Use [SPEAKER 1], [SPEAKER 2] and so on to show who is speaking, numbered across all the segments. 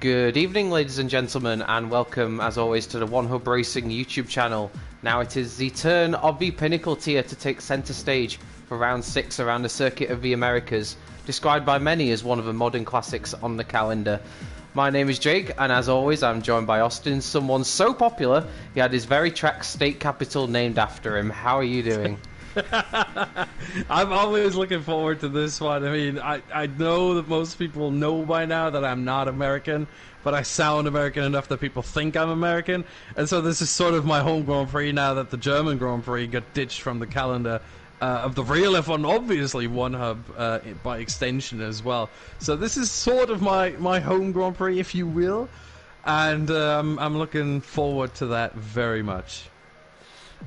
[SPEAKER 1] Good evening, ladies and gentlemen, and welcome, as always, to the One Hub Racing YouTube channel. Now it is the turn of the Pinnacle tier to take centre stage for round 6 around the Circuit of the Americas, described by many as one of the modern classics on the calendar. My name is Jake, and as always, I'm joined by Austin, someone so popular he had his very track's state capital named after him. How are you doing?
[SPEAKER 2] I'm always looking forward to this one. I mean, I know that most people know by now that I'm not American, but I sound American enough that people think I'm American. And so this is sort of my home Grand Prix now that the German Grand Prix got ditched from the calendar of the real F1, obviously One Hub by extension as well. So this is sort of my home Grand Prix, if you will. And I'm looking forward to that very much.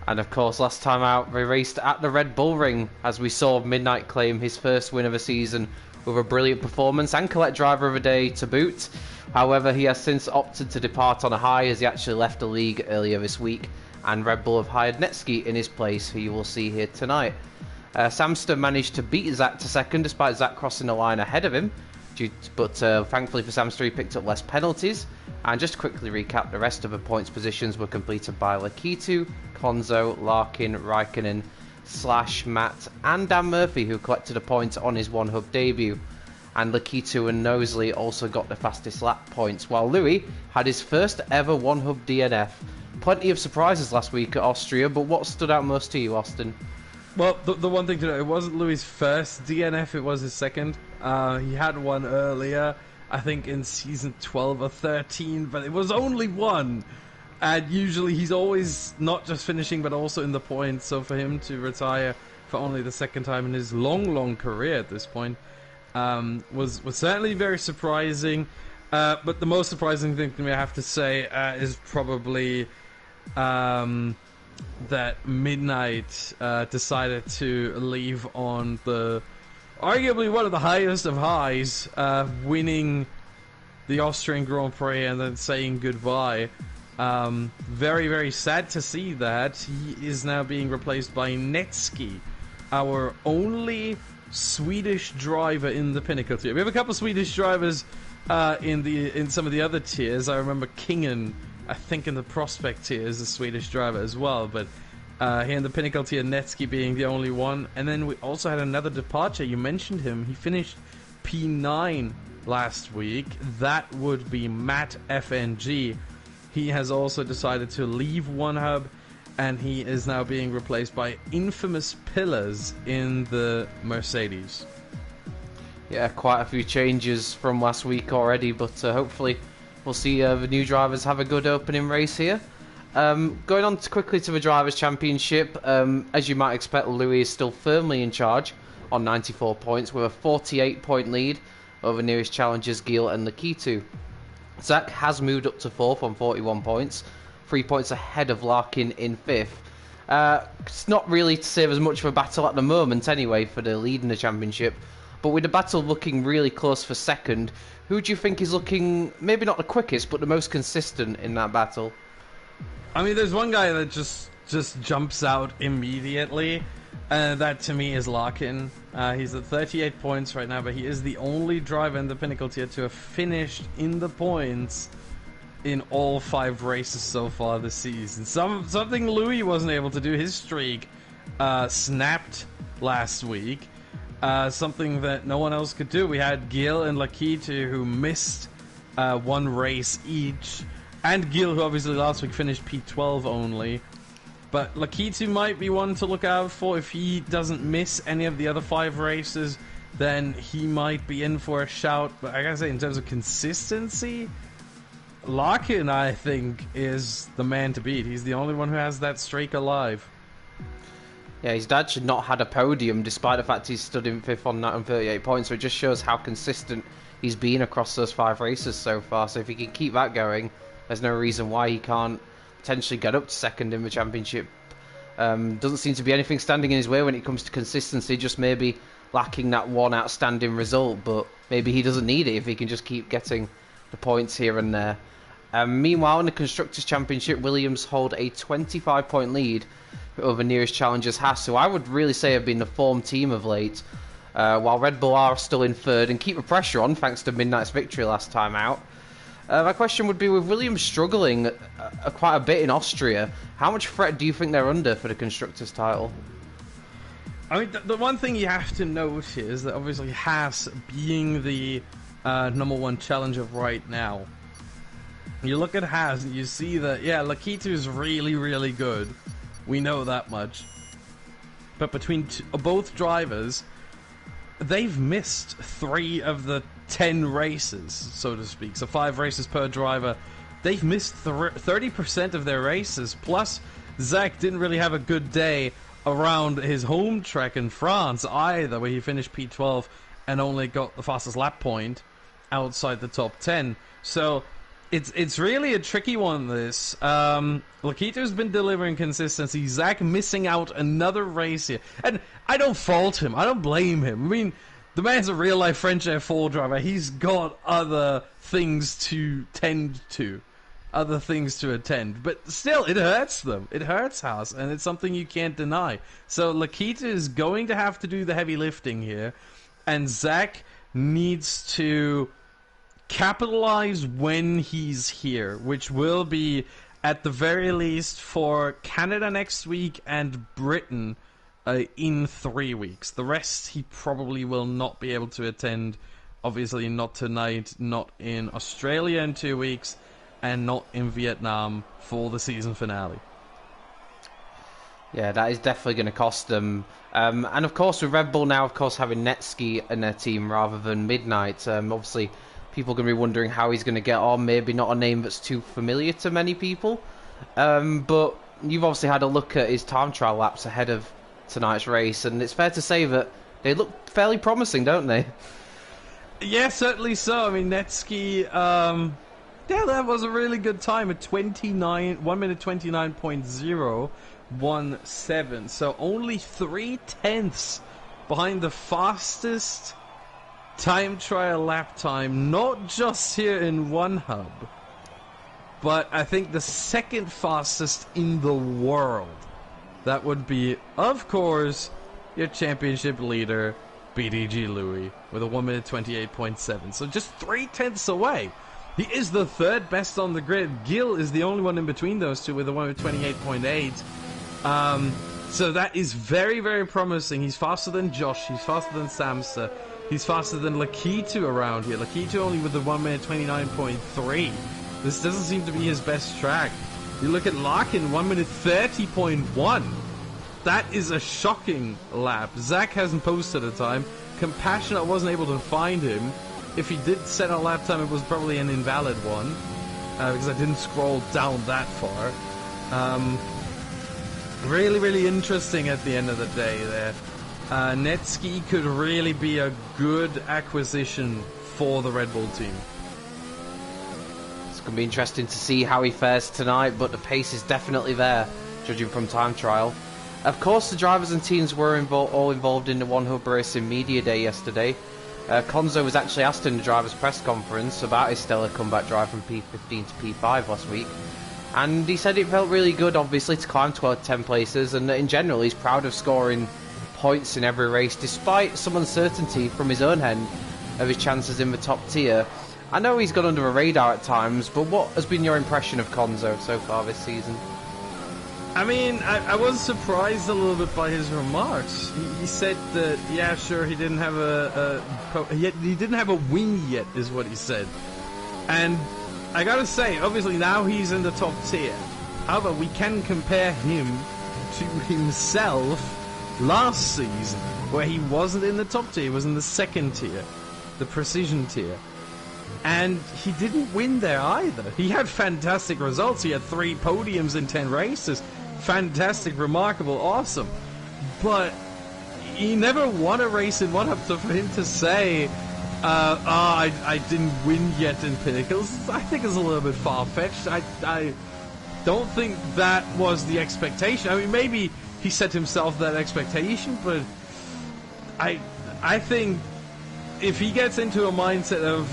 [SPEAKER 1] And of course, last time out, we raced at the Red Bull Ring as we saw Midnight claim his first win of the season with a brilliant performance and collect driver of the day to boot. However, he has since opted to depart on a high as he actually left the league earlier this week, and Red Bull have hired Netsky in his place, who you will see here tonight. Samster managed to beat Zach to second despite Zach crossing the line ahead of him, but thankfully for Samster he picked up less penalties. And just to quickly recap, the rest of the points positions were completed by Lakitu, Konzo, Larkin, Raikkonen, Slash, Matt and Dan Murphy, who collected a point on his One Hub debut. And Lakitu and Knowsley also got the fastest lap points, while Louis had his first ever One Hub DNF. Plenty of surprises last week at Austria, but what stood out most to you, Austin?
[SPEAKER 2] Well, the one thing to know, it wasn't Louis' first DNF, it was his second. He had one earlier, I think in season 12 or 13, but it was only one. And usually he's always not just finishing, but also in the points. So for him to retire for only the second time in his long career at this point was certainly very surprising. But the most surprising thing to me, I have to say, is probably that Midnight decided to leave on the arguably one of the highest of highs, winning the Austrian Grand Prix and then saying goodbye. Very sad to see that. He is now being replaced by Netsky, our only Swedish driver in the Pinnacle tier. We have a couple of Swedish drivers in some of the other tiers. I remember Kingen, I think in the Prospect tier, is a Swedish driver as well, but here in the Pinnacle tier, Netsky being the only one. And then we also had another departure. You mentioned him. He finished P9 last week. That would be Matt FNG. He has also decided to leave One Hub, and he is now being replaced by infamous Pillars in the Mercedes.
[SPEAKER 1] Yeah, quite a few changes from last week already, but hopefully we'll see the new drivers have a good opening race here. Going on quickly to the Drivers' Championship, as you might expect, Louis is still firmly in charge on 94 points with a 48-point lead over nearest challengers Gil and Lakitu. Zach has moved up to 4th on 41 points, 3 points ahead of Larkin in 5th. It's not really to save as much of a battle at the moment anyway for the lead in the championship, but with the battle looking really close for second, who do you think is looking, maybe not the quickest, but the most consistent in that battle?
[SPEAKER 2] I mean, there's one guy that just jumps out immediately, and that to me is Larkin. He's at 38 points right now, but he is the only driver in the Pinnacle tier to have finished in the points in all 5 races so far this season. Something Louis wasn't able to do. His streak snapped last week. Something that no one else could do. We had Gil and Lakitu who missed one race each. And Gil, who obviously last week finished P12 only. But Lakitu might be one to look out for. If he doesn't miss any of the other 5 races, then he might be in for a shout. But I gotta say, in terms of consistency, Larkin, I think, is the man to beat. He's the only one who has that streak alive.
[SPEAKER 1] Yeah, he's actually not had a podium, despite the fact he's stood in 5th on 38 points. So it just shows how consistent he's been across those 5 races so far. So if he can keep that going, there's no reason why he can't potentially get up to second in the championship. Doesn't seem to be anything standing in his way when it comes to consistency, just maybe lacking that one outstanding result, but maybe he doesn't need it if he can just keep getting the points here and there. Meanwhile, in the Constructors' Championship, Williams hold a 25-point lead over nearest challengers Haas, who I would really say have been the form team of late, while Red Bull are still in 3rd and keep the pressure on thanks to Midnight's victory last time out. My question would be, with Williams struggling quite a bit in Austria, how much threat do you think they're under for the Constructors' title?
[SPEAKER 2] I mean, the one thing you have to note here is that obviously Haas being the #1 challenger right now, you look at Haas and you see that, yeah, Lakitu is really, really good. We know that much. But between both drivers, they've missed 3 of the 10 races, so to speak. So 5 races per driver. They've missed 30% of their races. Plus, Zach didn't really have a good day around his home track in France either, where he finished P12 and only got the fastest lap point outside the top 10. So it's really a tricky one, this. Lakito's been delivering consistency. Zach missing out another race here. And I don't fault him. I don't blame him. I mean, the man's a real-life French F4 driver. He's got other things to tend to. Other things to attend. But still, it hurts them. It hurts Haas, and it's something you can't deny. So Lakita is going to have to do the heavy lifting here, and Zach needs to capitalize when he's here, which will be, at the very least, for Canada next week and Britain in 3 weeks. The rest he probably will not be able to attend. Obviously not tonight, not in Australia in 2 weeks, and not in Vietnam for the season finale.
[SPEAKER 1] Yeah, that is definitely going to cost them. And of course, with Red Bull now, of course, having Netsky in their team rather than Midnight, obviously people are going to be wondering how he's going to get on. Maybe not a name that's too familiar to many people. But you've obviously had a look at his time trial laps ahead of tonight's race, and it's fair to say that they look fairly promising, don't they?
[SPEAKER 2] Yeah, certainly so. I mean, Netsky, yeah, that was a really good time at 1 minute 29.017. So only 3/10 behind the fastest time trial lap time, not just here in One Hub, but I think the second fastest in the world. That would be, of course, your championship leader, BDG Louis, with a 1 minute 28.7. So just 3/10 away. He is the third best on the grid. Gil is the only one in between those two with a 1 minute 28.8. So that is very, very promising. He's faster than Josh. He's faster than Samsa. He's faster than Lakitu around here. Lakitu only with the 1 minute 29.3. This doesn't seem to be his best track. You look at Larkin, 1 minute 30.1. That is a shocking lap. Zach hasn't posted a time. Compassionate wasn't able to find him. If he did set a lap time, it was probably an invalid one, because I didn't scroll down that far. Really, really interesting at the end of the day there. Netsky could really be a good acquisition for the Red Bull team.
[SPEAKER 1] It's going to be interesting to see how he fares tonight, but the pace is definitely there, judging from time trial. Of course, the drivers and teams were all involved in the One Hub Racing Media Day yesterday. Konzo was actually asked in the driver's press conference about his stellar comeback drive from P15 to P5 last week, and he said it felt really good, obviously, to climb 10 places, and in general he's proud of scoring points in every race, despite some uncertainty from his own end of his chances in the top tier. I know he's gone under the radar at times, but what has been your impression of Konzo so far this season?
[SPEAKER 2] I mean, I was surprised a little bit by his remarks. He said that, yeah, sure, he didn't have he didn't have a win yet, is what he said. And I gotta say, obviously now he's in the top tier. However, we can compare him to himself last season, where he wasn't in the top tier, he was in the second tier, the precision tier. And he didn't win there either. He had fantastic results. He had 3 podiums in 10 races. Fantastic, remarkable, awesome. But he never won a race in One Hub, so for him to say, I didn't win yet in Pinnacles, I think is a little bit far-fetched. I don't think that was the expectation. I mean, maybe he set himself that expectation, but I think if he gets into a mindset of,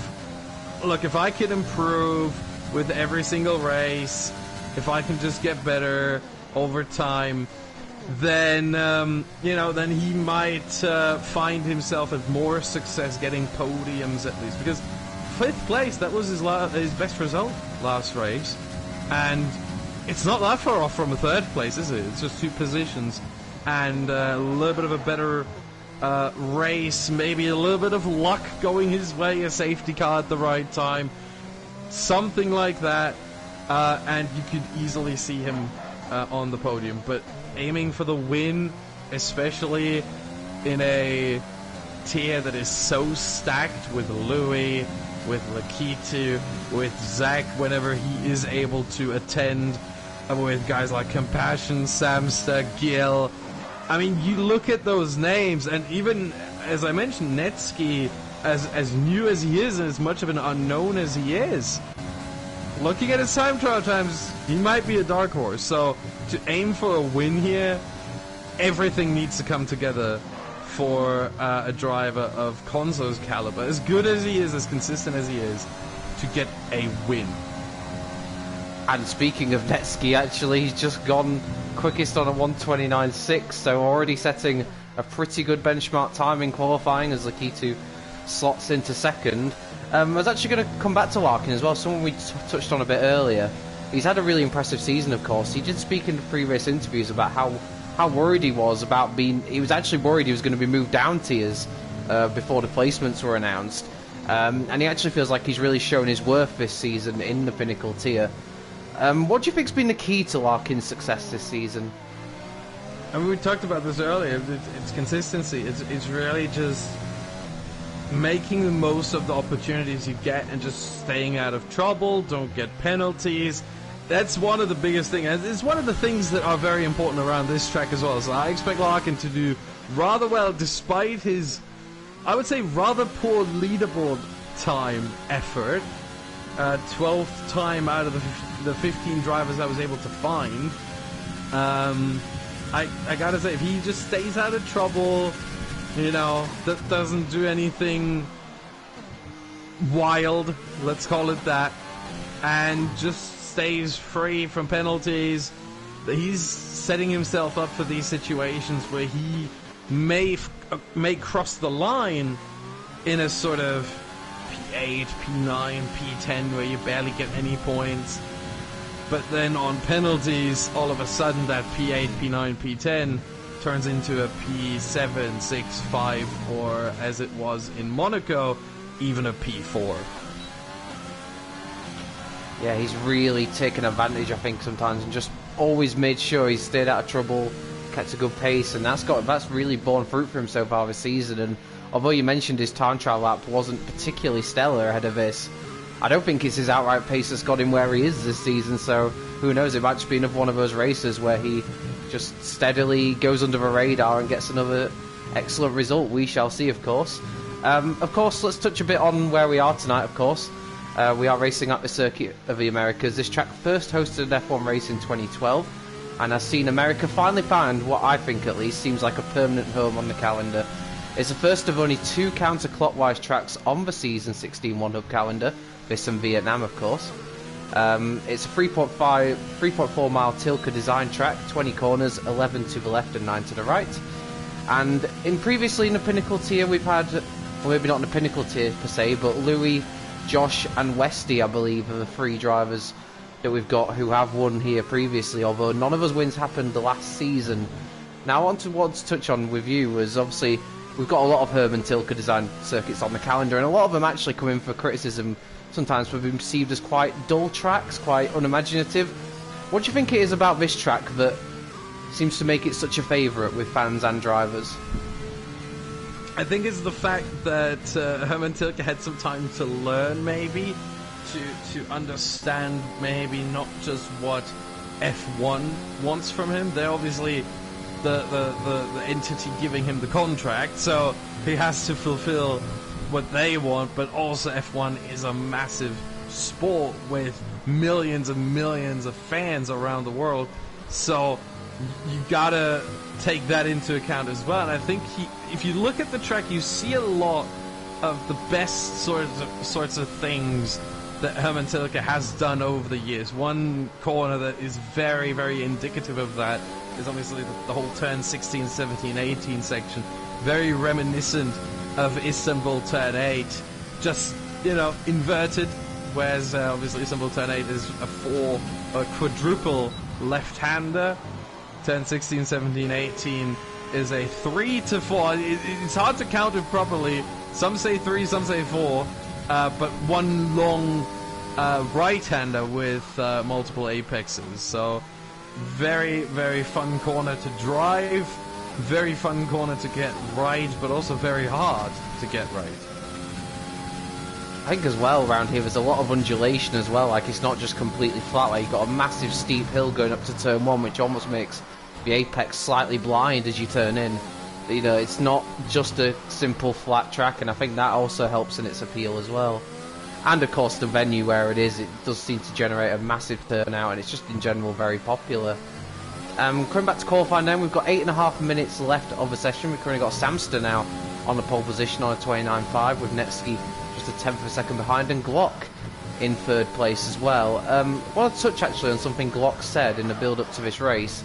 [SPEAKER 2] look, if I can improve with every single race, if I can just get better over time, then then he might find himself at more success getting podiums at least. Because 5th place. That was his best result last race, and it's not that far off from a 3rd place, is it? It's just 2 positions, and a little bit of a better race, maybe a little bit of luck going his way, a safety car at the right time, something like that, and you could easily see him on the podium. But aiming for the win, especially in a tier that is so stacked with Louis, with Lakitu, with Zach whenever he is able to attend, with guys like Compassion, Samster, Gil. I mean, you look at those names, and even, as I mentioned, Netsky, as new as he is and as much of an unknown as he is, looking at his time trial times, he might be a dark horse. So to aim for a win here, everything needs to come together for a driver of Konzo's caliber, as good as he is, as consistent as he is, to get a win.
[SPEAKER 1] And speaking of Netsky, actually, he's just gone quickest on a 1:29.6, so already setting a pretty good benchmark time in qualifying as Lakitu slots into 2nd. I was actually going to come back to Larkin as well, someone we touched on a bit earlier. He's had a really impressive season, of course. He did speak in previous interviews about how worried he was about being... He was actually worried he was going to be moved down tiers before the placements were announced. And he actually feels like he's really shown his worth this season in the Pinnacle tier. What do you think's been the key to Larkin's success this season?
[SPEAKER 2] I mean, we talked about this earlier. It's consistency. It's really just making the most of the opportunities you get and just staying out of trouble. Don't get penalties. That's one of the biggest things. It's one of the things that are very important around this track as well. So I expect Larkin to do rather well despite his, I would say, rather poor leaderboard time effort. 12th time out of the 15 drivers I was able to find. I gotta say, if he just stays out of trouble, you know, that doesn't do anything wild, let's call it that, and just stays free from penalties, he's setting himself up for these situations where he may cross the line in a sort of P8, P9, P10 where you barely get any points, but then on penalties all of a sudden that P8, P9, P10 turns into a P7, 6, 5, or as it was in Monaco, even a P4.
[SPEAKER 1] Yeah, he's really taken advantage, I think, sometimes, and just always made sure he stayed out of trouble, kept a good pace, and that's really borne fruit for him so far this season. And although you mentioned his time trial lap wasn't particularly stellar ahead of this, I don't think it's his outright pace that's got him where he is this season, so who knows, it might just be another one of those races where he just steadily goes under the radar and gets another excellent result. We shall see, of course. Of course, let's touch a bit on where we are tonight, of course. We are racing at the Circuit of the Americas. This track first hosted an F1 race in 2012 and has seen America finally find what I think at least seems like a permanent home on the calendar. It's the first of only 2 counterclockwise tracks on the season 16 one-hub calendar, this and Vietnam of course. It's a 3.4 mile Tilke design track, 20 corners, 11 to the left and 9 to the right. And previously in the Pinnacle tier we've had, well, maybe not in the Pinnacle tier per se, but Louis, Josh and Westy, I believe, are the 3 drivers that we've got who have won here previously, although none of those wins happened the last season. Now I want to touch on with you was obviously we've got a lot of Herman Tilke design circuits on the calendar, and a lot of them actually come in for criticism sometimes for being perceived as quite dull tracks, quite unimaginative. What do you think it is about this track that seems to make it such a favourite with fans and drivers?
[SPEAKER 2] I think it's the fact that Herman Tilke had some time to learn, maybe, to understand maybe not just what F1 wants from him. They're obviously the entity giving him the contract, so he has to fulfill what they want, but also F1 is a massive sport with millions and millions of fans around the world, so you gotta take that into account as well. And I think if you look at the track, you see a lot of the best sorts of things that Herman Tilke has done over the years. One corner that is very, very indicative of that is obviously the whole turn 16, 17, 18 section. Very reminiscent of Istanbul turn 8. Just you know, inverted, whereas obviously simple turn 8 is a quadruple left-hander. Turn 16, 17, 18 is a 3 to 4. It's hard to count it properly. Some say 3, some say 4, but one long right-hander with multiple apexes. So very, very fun corner to drive, very fun corner to get right, but also very hard to get right.
[SPEAKER 1] I think as well around here there's a lot of undulation as well, like it's not just completely flat, like you've got a massive steep hill going up to turn 1, which almost makes the apex slightly blind as you turn in. You know, it's not just a simple flat track, and I think that also helps in its appeal as well. And of course the venue where it is, it does seem to generate a massive turnout, and it's just in general very popular. Coming back to qualifying then, we've got 8.5 minutes left of the session. We've currently got Samster now on the pole position on a 29.5 with Netsky just a tenth of a second behind, and Glock in third place as well. I want to touch actually on something Glock said in the build-up to this race.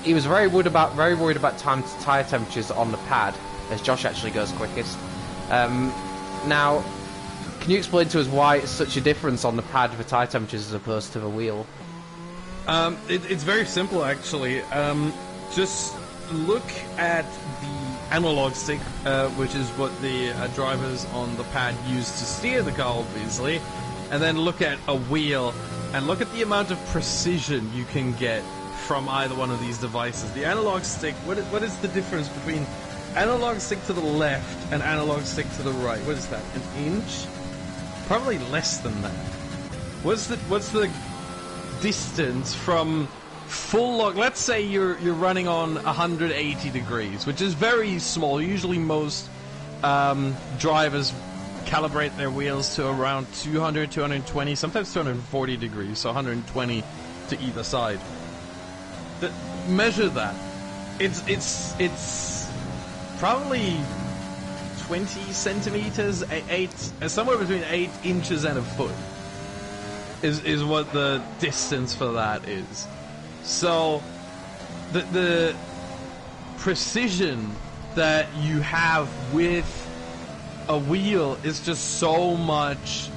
[SPEAKER 1] He was very worried about tyre temperatures on the pad, as Josh actually goes quickest. Now, can you explain to us why it's such a difference on the pad for tyre temperatures as opposed to the wheel?
[SPEAKER 2] It's very simple actually. Just look at the analog stick, which is what the drivers on the pad use to steer the car, obviously, and then look at a wheel and look at the amount of precision you can get from either one of these devices. The analog stick, what is the difference between analog stick to the left and analog stick to the right? What is that, an inch? Probably less than that. What's the distance from full lock? Let's say you're running on 180 degrees, which is very small. Usually most drivers calibrate their wheels to around 200, 220, sometimes 240 degrees, so 120 to either side. Measure that. It's probably 20 centimeters, somewhere between 8 inches and a foot is what the distance for that is. So the precision that you have with a wheel is just so much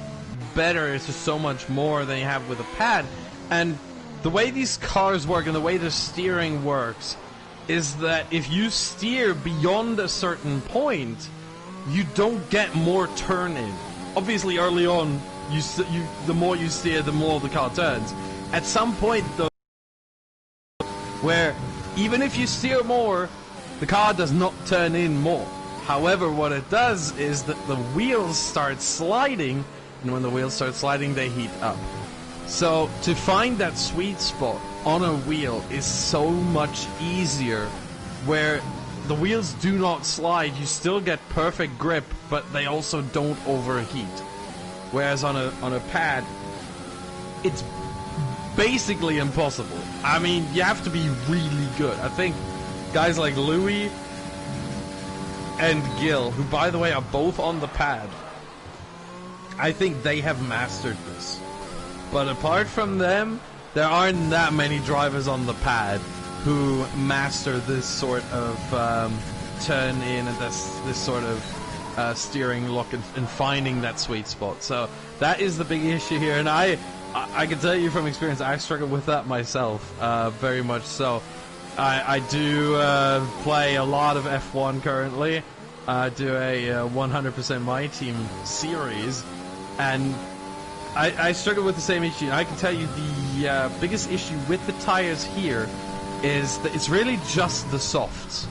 [SPEAKER 2] better, it's just so much more than you have with a pad. And the way these cars work and the way the steering works is that if you steer beyond a certain point, you don't get more turn in. Obviously early on, the more you steer, the more the car turns. At some point though, where even if you steer more, the car does not turn in more. However, what it does is that the wheels start sliding, and when the wheels start sliding, they heat up. So to find that sweet spot on a wheel is so much easier, where the wheels do not slide, you still get perfect grip, but they also don't overheat. Whereas on a pad, it's basically impossible. I mean, you have to be really good. I think guys like Louis and Gil, who by the way are both on the pad, I think they have mastered this. But apart from them, there aren't that many drivers on the pad who master this sort of turn in and this sort of steering lock and finding that sweet spot. So that is the big issue here, and I can tell you from experience, I struggle with that myself, very much so. I do play a lot of F1 currently. I do a 100% My Team series, and I struggle with the same issue. I can tell you the biggest issue with the tires here is that it's really just the softs.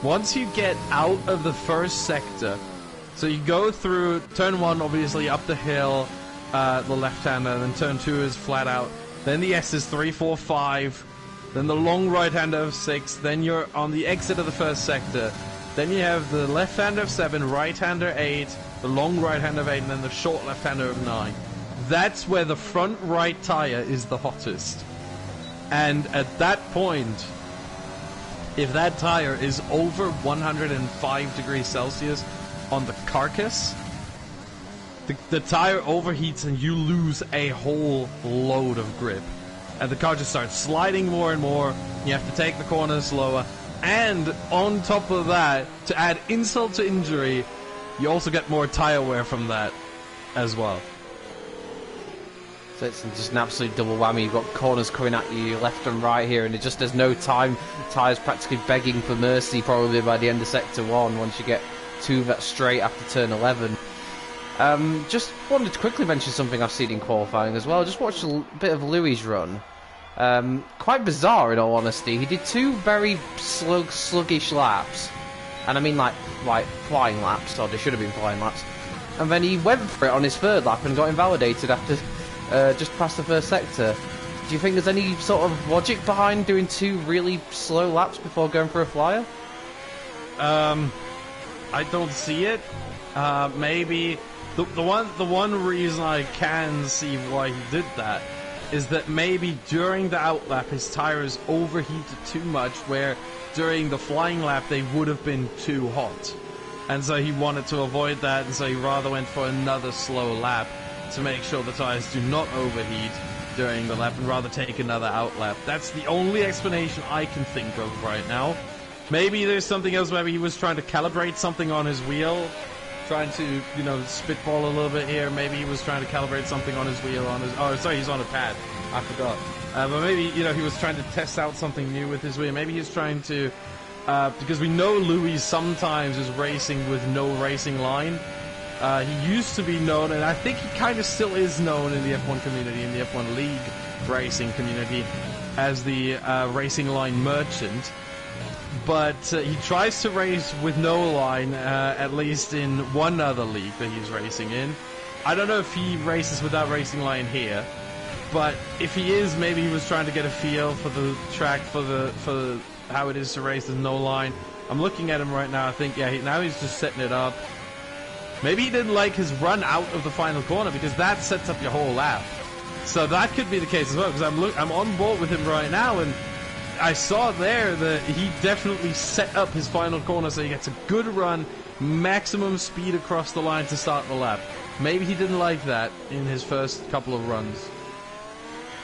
[SPEAKER 2] Once you get out of the first sector, so you go through turn 1, obviously up the hill, the left-hander, and then turn 2 is flat out, then the S is 3, 4, 5, then the long right-hander of 6, then you're on the exit of the first sector, then you have the left-hander of 7, right-hander 8, the long right-hander of 8, and then the short left-hander of 9. That's where the front right tire is the hottest. And at that point, if that tire is over 105 degrees Celsius on the carcass, the tire overheats and you lose a whole load of grip. And the car just starts sliding more and more. You have to take the corners slower. And on top of that, to add insult to injury, you also get more tyre wear from that as well.
[SPEAKER 1] So it's just an absolute double whammy. You've got corners coming at you left and right here, and it just there's no time. Tyres practically begging for mercy probably by the end of Sector 1 once you get 2 that straight after turn 11. Just wanted to quickly mention something I've seen in qualifying as well. Just watched a bit of Louis' run. Quite bizarre in all honesty. He did 2 very sluggish laps. And I mean like flying laps, or they should have been flying laps. And then he went for it on his 3rd lap and got invalidated after just past the 1st sector. Do you think there's any sort of logic behind doing 2 really slow laps before going for a flyer?
[SPEAKER 2] I don't see it. Maybe the one reason I can see why he did that is that maybe during the outlap his tires overheated too much, where during the flying lap they would have been too hot, and so he wanted to avoid that, and so he rather went for another slow lap to make sure the tires do not overheat during the lap, and rather take another outlap. That's the only explanation I can think of right now. Maybe there's something else. Maybe he was trying to calibrate something on his wheel, trying to, you know, spitball a little bit here. Maybe he was trying to calibrate something on his wheel, on his... Oh, sorry, he's on a pad. I forgot. But maybe, you know, he was trying to test out something new with his wheel. Maybe he's trying to... because we know Louis sometimes is racing with no racing line. He used to be known, and I think he kind of still is known in the F1 community, in the F1 League racing community, as the racing line merchant. But he tries to race with no line, at least in one other league that he's racing in. I don't know if he races without racing line here, but if he is, maybe he was trying to get a feel for the track, for how it is to race with no line. I'm looking at him right now. I think, yeah, now he's just setting it up. Maybe he didn't like his run out of the final corner, because that sets up your whole lap. So that could be the case as well, because I'm on board with him right now, and I saw there that he definitely set up his final corner so he gets a good run, maximum speed across the line to start the lap. Maybe he didn't like that in his first couple of runs.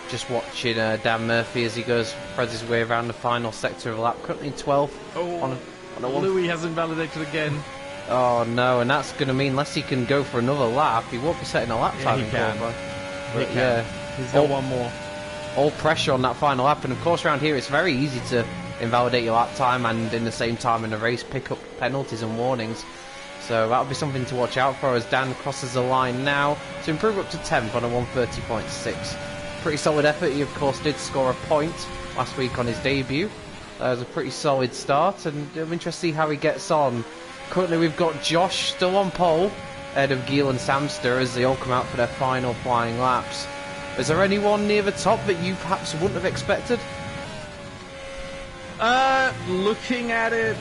[SPEAKER 1] Just watching Dan Murphy as he threads his way around the final sector of the lap, currently in 12th.
[SPEAKER 2] Oh,
[SPEAKER 1] on a
[SPEAKER 2] Louis has invalidated again.
[SPEAKER 1] Oh no, and that's going to mean unless he can go for another lap, he won't be setting a lap time.
[SPEAKER 2] He can.
[SPEAKER 1] He can. Yeah.
[SPEAKER 2] He's got one more.
[SPEAKER 1] All pressure on that final lap, and of course around here it's very easy to invalidate your lap time and in the same time in the race pick up penalties and warnings. So that'll be something to watch out for as Dan crosses the line now to improve up to 10th on a 130.6. Pretty solid effort. He of course did score a point last week on his debut. That was a pretty solid start, and I'm interested to see how he gets on. Currently we've got Josh still on pole, ahead of Giel and Samster as they all come out for their final flying laps. Is there anyone near the top that you perhaps wouldn't have expected?
[SPEAKER 2] Looking at it,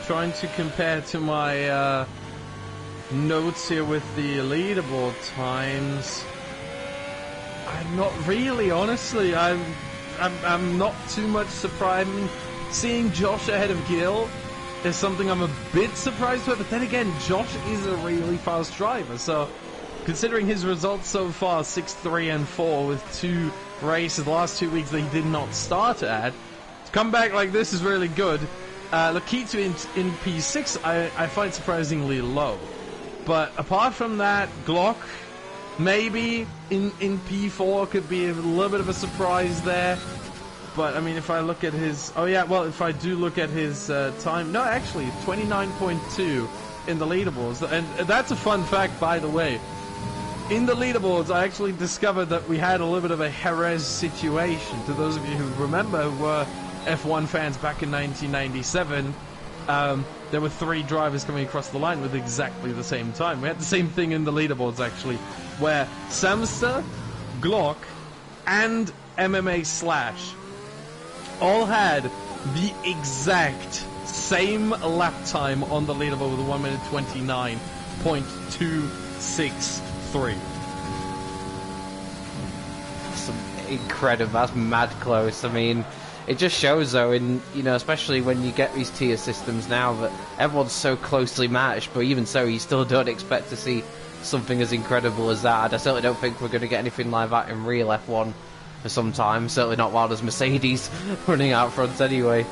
[SPEAKER 2] trying to compare to my notes here with the leaderboard times, I'm not really, honestly. I'm not too much surprised. I mean, seeing Josh ahead of Giel is something I'm a bit surprised with, but then again, Josh is a really fast driver, so considering his results so far, 6-3 and 4 with 2 races the last 2 weeks that he did not start at, to come back like this is really good. Lakitu in P6 I find surprisingly low, but apart from that, Glock maybe in P4 could be a little bit of a surprise there. But I mean, if I look at his, if I do look at his time, no, actually 29.2 in the leaderboards, and that's a fun fact, by the way. In the leaderboards, I actually discovered that we had a little bit of a Jerez situation. To those of you who remember, who were F1 fans back in 1997, there were 3 drivers coming across the line with exactly the same time. We had the same thing in the leaderboards, actually, where Samster, Glock, and MMA Slash all had the exact same lap time on the leaderboard with 1 minute 29.263.
[SPEAKER 1] That's incredible. That's mad close. I mean, it just shows, though, especially when you get these tier systems now, that everyone's so closely matched. But even so, you still don't expect to see something as incredible as that. I certainly don't think we're going to get anything like that in real F1 for some time. Certainly not while there's Mercedes running out front anyway.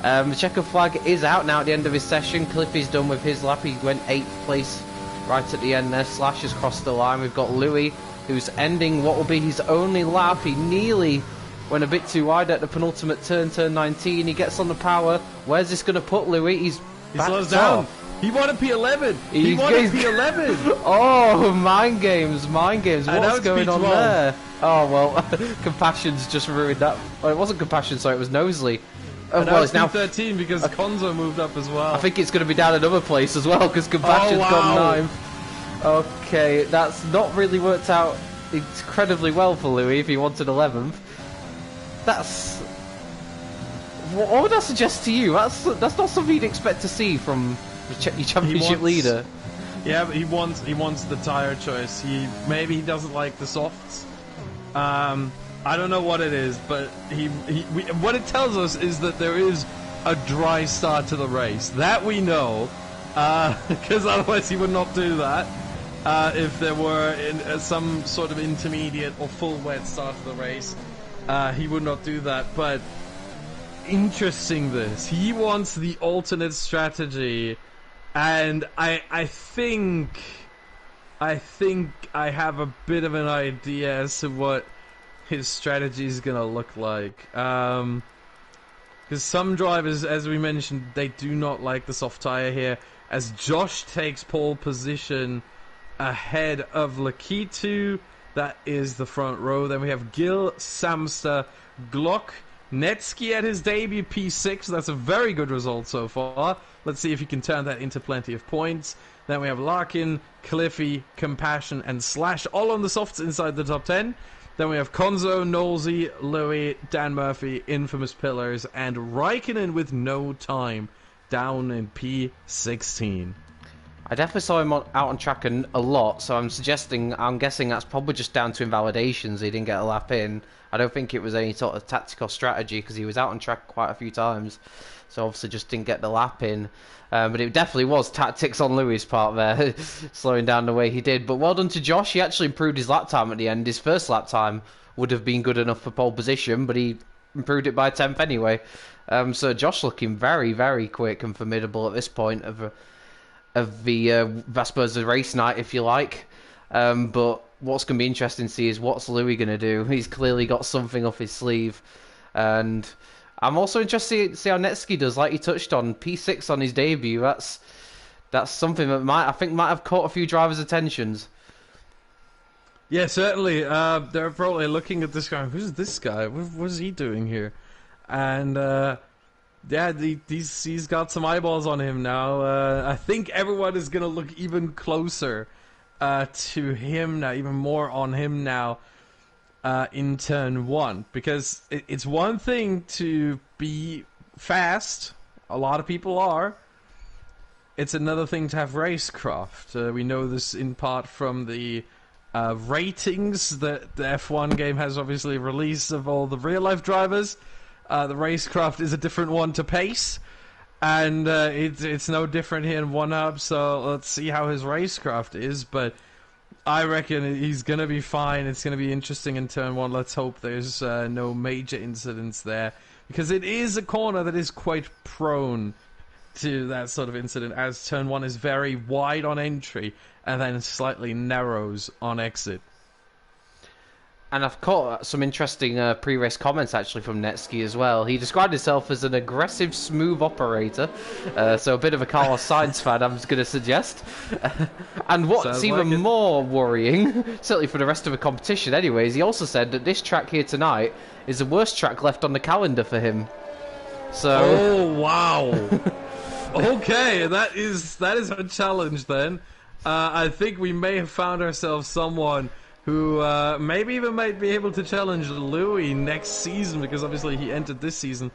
[SPEAKER 1] The checker flag is out now at the end of his session. Cliffy's done with his lap. He went 8th place right at the end there. Slash has crossed the line. We've got Louis, who's ending what will be his only lap. He nearly went a bit too wide at the penultimate turn, turn 19. He gets on the power. Where's this going to put Louis? He
[SPEAKER 2] slows down. He wanted P11. He wanted P11.
[SPEAKER 1] Oh, mind games, mind games. What's going on there? Oh, well, Compassion's just ruined that. Oh, it wasn't Compassion, sorry, it was Knowsley.
[SPEAKER 2] Oh, well, it's now 13 because Konzo moved up as well.
[SPEAKER 1] I think it's going to be down another place as well because Compassion's gone 9th. Okay, that's not really worked out incredibly well for Louis if he wanted 11th. That's... What would I suggest to you? That's not something you'd expect to see from your championship leader.
[SPEAKER 2] Yeah, but he wants the tire choice. Maybe he doesn't like the softs. I don't know what it is, but what it tells us is that there is a dry start to the race. That we know, because otherwise he would not do that. If there were some sort of intermediate or full wet start to the race, he would not do that. But interesting, this. He wants the alternate strategy, and I think I have a bit of an idea as to what his strategy is gonna look like. Because some drivers, as we mentioned, they do not like the soft tire here. As Josh takes pole position ahead of Lakitu, that is the front row. Then we have Gil, Samster, Glock, Netsky at his debut, P6. That's a very good result so far. Let's see if he can turn that into plenty of points. Then we have Larkin, Cliffy, Compassion, and Slash, all on the softs inside the top 10. Then we have Konzo, Nolsey, Louis, Dan Murphy, Infamous Pillars, and Raikkonen with no time, down in P16.
[SPEAKER 1] I definitely saw him out on track a lot, so I'm guessing that's probably just down to invalidations. He didn't get a lap in. I don't think it was any sort of tactical strategy because he was out on track quite a few times, so obviously just didn't get the lap in. But it definitely was tactics on Louis' part there, slowing down the way he did. But well done to Josh. He actually improved his lap time at the end. His first lap time would have been good enough for pole position, but he improved it by 10th anyway. So Josh looking very, very quick and formidable at this point of the I suppose the race night, if you like. But what's going to be interesting to see is what's Louis going to do. He's clearly got something up his sleeve, and I'm also interested to see how Netsky does. Like you touched on, P6 on his debut. That's something that might have caught a few drivers' attentions.
[SPEAKER 2] Yeah, certainly. They're probably looking at this guy. Who's this guy? What is he doing here? And yeah, he's got some eyeballs on him now. I think everyone is gonna look even closer to him now, even more on him now. In turn 1, because it's one thing to be fast, a lot of people are. It's another thing to have racecraft. We know this in part from the ratings that the F1 game has obviously released of all the real life drivers. The racecraft is a different one to pace, and it's no different here in 1UP, so let's see how his racecraft is, but I reckon he's going to be fine. It's going to be interesting in turn 1. Let's hope there's no major incidents there, because it is a corner that is quite prone to that sort of incident, as turn 1 is very wide on entry and then slightly narrows on exit.
[SPEAKER 1] And I've caught some interesting pre-race comments actually from Netsky as well. He described himself as an aggressive, smooth operator, so a bit of a Carlos Sainz fan, I'm just going to suggest. And what's
[SPEAKER 2] Sounds
[SPEAKER 1] even
[SPEAKER 2] like
[SPEAKER 1] more worrying, certainly for the rest of the competition anyways, he also said that this track here tonight is the worst track left on the calendar for him. So...
[SPEAKER 2] Oh, wow. Okay, that is a challenge then. I think we may have found ourselves someone who maybe even might be able to challenge Louis next season, because obviously he entered this season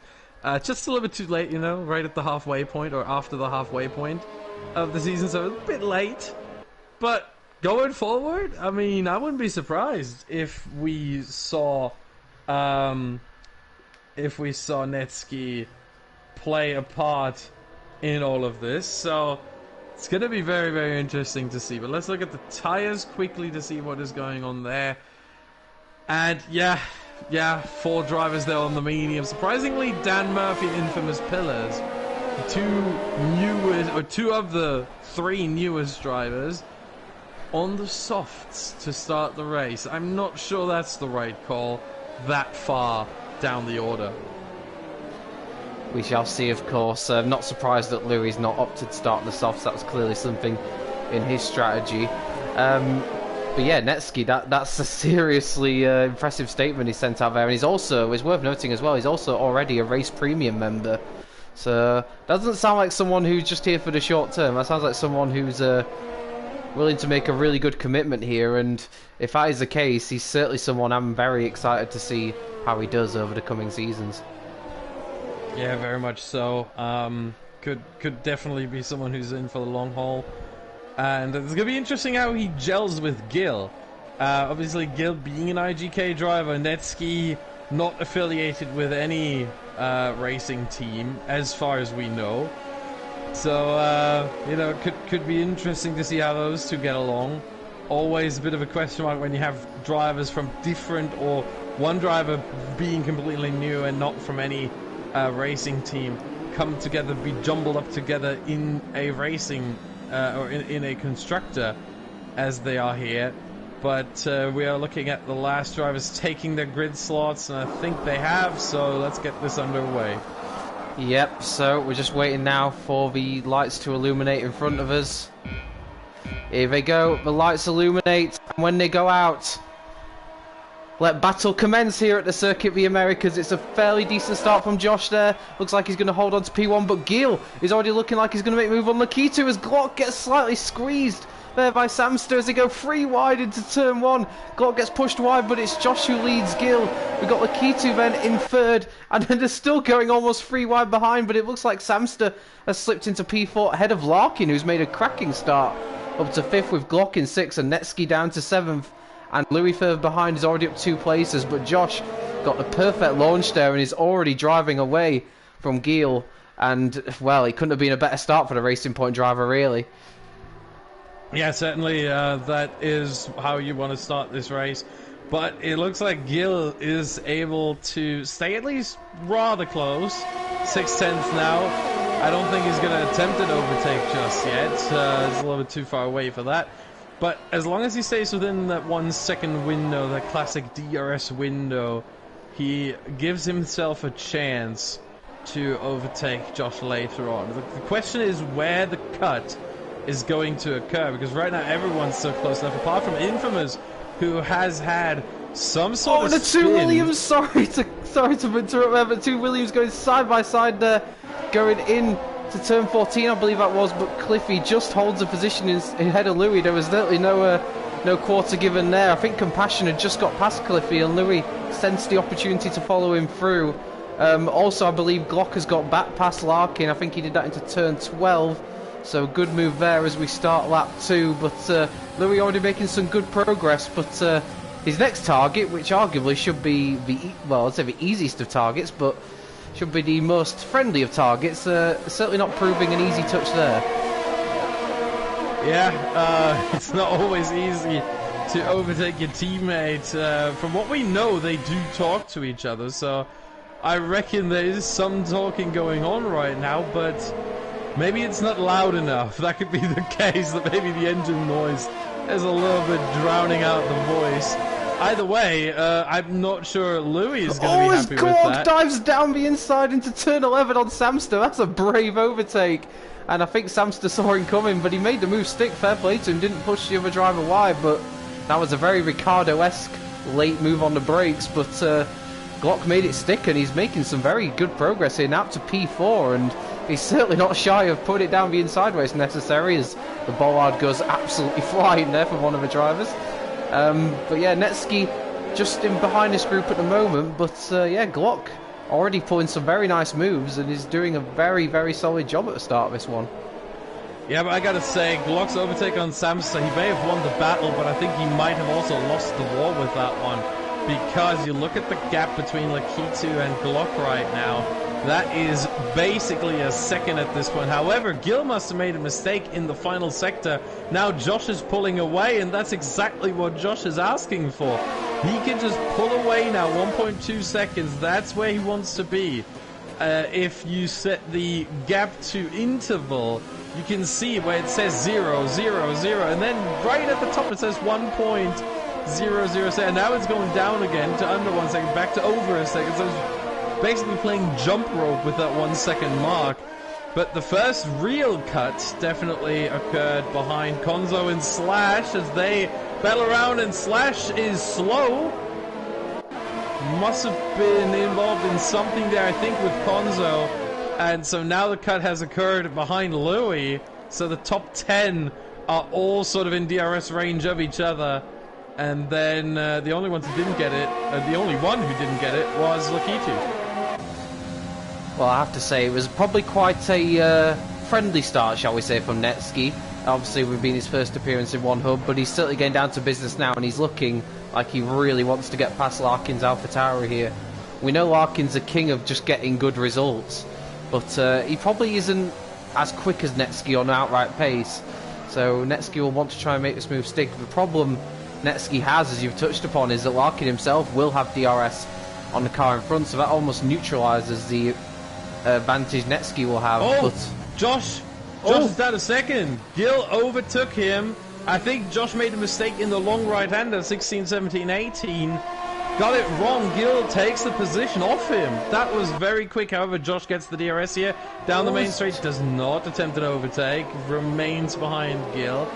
[SPEAKER 2] just a little bit too late, you know, right at the halfway point, or after the halfway point of the season, so a bit late. But going forward, I mean, I wouldn't be surprised if we saw Netsky play a part in all of this, so it's going to be very, very interesting to see. But let's look at the tires quickly to see what is going on there. And yeah, Yeah, 4 drivers there on the medium. Surprisingly, Dan Murphy and Infamous Pillars, two of the 3 newest drivers on the softs to start the race. I'm not sure that's the right call that far down the order.
[SPEAKER 1] We shall see, of course. Not surprised that Louis not opted to start the softs. That was clearly something in his strategy. But yeah, Netsky, that's a seriously impressive statement he sent out there. And he's also, it's worth noting as well, he's also already a race premium member. So, doesn't sound like someone who's just here for the short term. That sounds like someone who's willing to make a really good commitment here. And if that is the case, he's certainly someone I'm very excited to see how he does over the coming seasons.
[SPEAKER 2] Yeah, very much so. Could definitely be someone who's in for the long haul. And it's going to be interesting how he gels with Gil. Obviously, Gil being an IGK driver, Netsky not affiliated with any racing team, as far as we know. So, you know, it could be interesting to see how those two get along. Always a bit of a question mark when you have drivers from different, or one driver being completely new and not from any racing team come together, be jumbled up together in a racing or in a constructor as they are here. But we are looking at the last drivers taking their grid slots, and I think they have, so let's get this underway.
[SPEAKER 1] Yep, so we're just waiting now for the lights to illuminate in front of us. Here they go, the lights illuminate, and when they go out, let battle commence here at the Circuit of the Americas. It's a fairly decent start from Josh there. Looks like he's going to hold on to P1, but Gil is already looking like he's going to make a move on Lakitu as Glock gets slightly squeezed there by Samster as they go 3 wide into turn 1. Glock gets pushed wide, but it's Josh who leads Gil. We've got Lakitu then in 3rd, and then they're still going almost 3 wide behind, but it looks like Samster has slipped into P4 ahead of Larkin, who's made a cracking start up to 5th with Glock in 6th and Netsky down to 7th. And Louis further behind is already up 2 places, but Josh got the perfect launch there and is already driving away from Gil. And, well, it couldn't have been a better start for the Racing Point driver, really.
[SPEAKER 2] Yeah, certainly that is how you want to start this race. But it looks like Gil is able to stay at least rather close. 6/10 now. I don't think he's going to attempt an overtake just yet. It's a little bit too far away for that. But as long as he stays within that 1 second window, that classic DRS window, he gives himself a chance to overtake Josh later on. The question is where the cut is going to occur, because right now everyone's so close enough, apart from Infamous, who has had some sort of
[SPEAKER 1] the
[SPEAKER 2] spin.
[SPEAKER 1] 2 Williams, sorry to interrupt there, but 2 Williams going side by side there, going in to turn 14, I believe that was, but Cliffy just holds a position ahead of Louis. There was literally no quarter given there. I think Compassion had just got past Cliffy, and Louis sensed the opportunity to follow him through. Also, I believe Glock has got back past Larkin. I think he did that into turn 12, so good move there as we start lap 2. But Louis already making some good progress, but his next target, which arguably should be I'd say the easiest of targets, but should be the most friendly of targets, certainly not proving an easy touch there.
[SPEAKER 2] Yeah, it's not always easy to overtake your teammate. From what we know, they do talk to each other, so I reckon there is some talking going on right now, but maybe it's not loud enough. That could be the case, that maybe the engine noise is a little bit drowning out the voice. Either way, I'm not sure Louis is going to be happy with that.
[SPEAKER 1] Dives down the inside into turn 11 on Samster. That's a brave overtake. And I think Samster saw him coming, but he made the move stick. Fair play to him. Didn't push the other driver wide, but that was a very Ricardo-esque late move on the brakes. But Glock made it stick, and he's making some very good progress here now up to P4. And he's certainly not shy of putting it down the inside where it's necessary, as the bollard goes absolutely flying there from one of the drivers. But yeah, Netsky just in behind this group at the moment, but yeah, Glock already pulling some very nice moves and is doing a very, very solid job at the start of this one.
[SPEAKER 2] Yeah, but I gotta say, Glock's overtake on Samster, he may have won the battle, but I think he might have also lost the war with that one, because you look at the gap between Lakitu and Glock right now, that is basically a second at this point. However, Gil must have made a mistake in the final sector. Now Josh is pulling away, and that's exactly what Josh is asking for. He can just pull away now, 1.2 seconds. That's where he wants to be. If you set the gap to interval, you can see where it says 0, 0, 0, and then right at the top it says 1.00 second. Now it's going down again to under 1 second, back to over a second. So it's basically playing jump rope with that 1 second mark. But the first real cut definitely occurred behind Konzo and Slash as they battle around, and Slash is slow. Must have been involved in something there, I think, with Konzo. And so now the cut has occurred behind Louis. So the top 10 are all sort of in DRS range of each other. And then the only ones who didn't get it, the only one who didn't get it was Lakitu.
[SPEAKER 1] Well, I have to say, it was probably quite a friendly start, shall we say, from Netski. Obviously, we've been his first appearance in one hub, but he's certainly getting down to business now, and he's looking like he really wants to get past Larkin's AlphaTauri here. We know Larkin's a king of just getting good results, but he probably isn't as quick as Netski on outright pace. So Netski will want to try and make this move stick. The problem Netski has, as you've touched upon, is that Larkin himself will have DRS on the car in front, so that almost neutralises the advantage Netski will have.
[SPEAKER 2] Oh,
[SPEAKER 1] but
[SPEAKER 2] Josh is down a second. Gil overtook him. I think Josh made a mistake in the long right-hander, 16, 17, 18. Got it wrong. Gil takes the position off him. That was very quick. However, Josh gets the DRS here. Down the main straight, does not attempt an overtake. Remains behind Gil.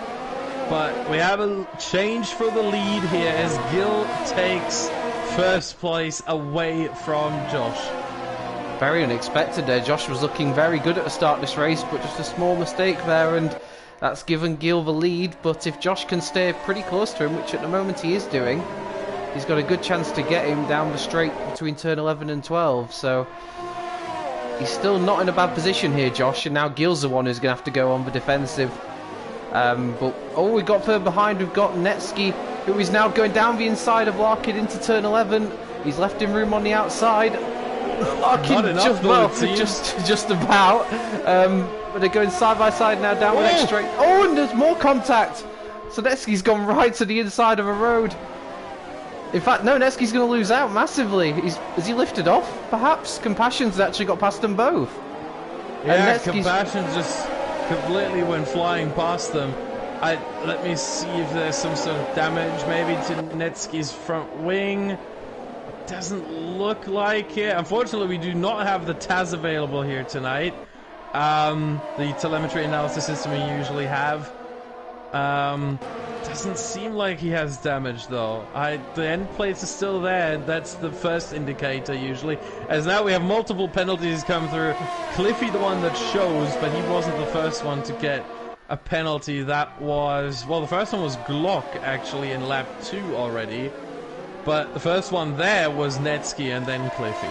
[SPEAKER 2] But we have a change for the lead here as Gil takes first place away from Josh.
[SPEAKER 1] Very unexpected there. Josh was looking very good at the start of this race, but just a small mistake there, and that's given Gil the lead. But if Josh can stay pretty close to him, which at the moment he is doing, he's got a good chance to get him down the straight between turn 11 and 12. So he's still not in a bad position here, Josh, and now Gil's the one who's going to have to go on the defensive. We've got further behind, we've got Netski, who is now going down the inside of Larkin into turn 11. He's left him room on the outside. Larkin just about. But they're going side by side now down the next straight. Oh, and there's more contact. So Netski's gone right to the inside of a road. In fact, no, Netski's going to lose out massively. Has he lifted off? Perhaps Compassion's actually got past them both.
[SPEAKER 2] Yeah, Compassion just completely went flying past them. Let me see if there's some sort of damage maybe to Netski's front wing. Doesn't look like it. Unfortunately, we do not have the TAS available here tonight. The telemetry analysis system we usually have. Doesn't seem like he has damage though. The end plates are still there. That's the first indicator usually. As now we have multiple penalties come through. Cliffy the one that shows, but he wasn't the first one to get a penalty. That was, well, the first one was Glock actually in lap 2 already. But the first one there was Netski and then Cliffy.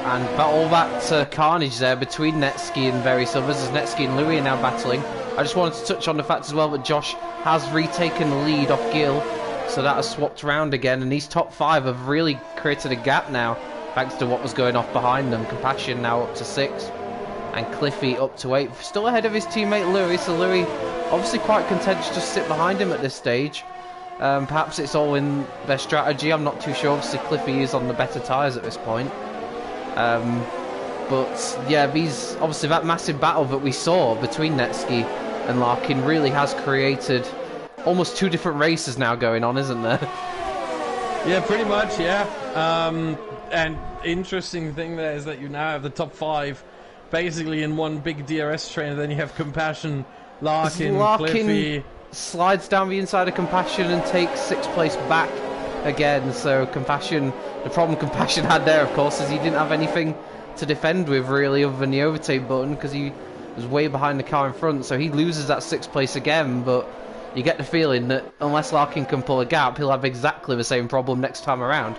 [SPEAKER 1] And all that carnage there between Netski and various others, as Netski and Louis are now battling. I just wanted to touch on the fact as well that Josh has retaken the lead off Gil, so that has swapped around again, and these top 5 have really created a gap now, thanks to what was going off behind them. Compassion now up to 6, and Cliffy up to 8, still ahead of his teammate Louis, so Louis obviously quite content to just sit behind him at this stage. Perhaps it's all in their strategy, I'm not too sure. Obviously Cliffy is on the better tyres at this point. But yeah, obviously that massive battle that we saw between Netski and Larkin really has created almost 2 different races now going on, isn't there?
[SPEAKER 2] Yeah, pretty much, yeah. And interesting thing there is that you now have the top 5 basically in one big DRS train, and then you have Compassion, Larkin, Cliffy.
[SPEAKER 1] Slides down the inside of Compassion and takes 6th place back again. So Compassion, the problem Compassion had there, of course, is he didn't have anything to defend with really other than the overtake button, because he was way behind the car in front. So he loses that 6th place again, but you get the feeling that unless Larkin can pull a gap, he'll have exactly the same problem next time around.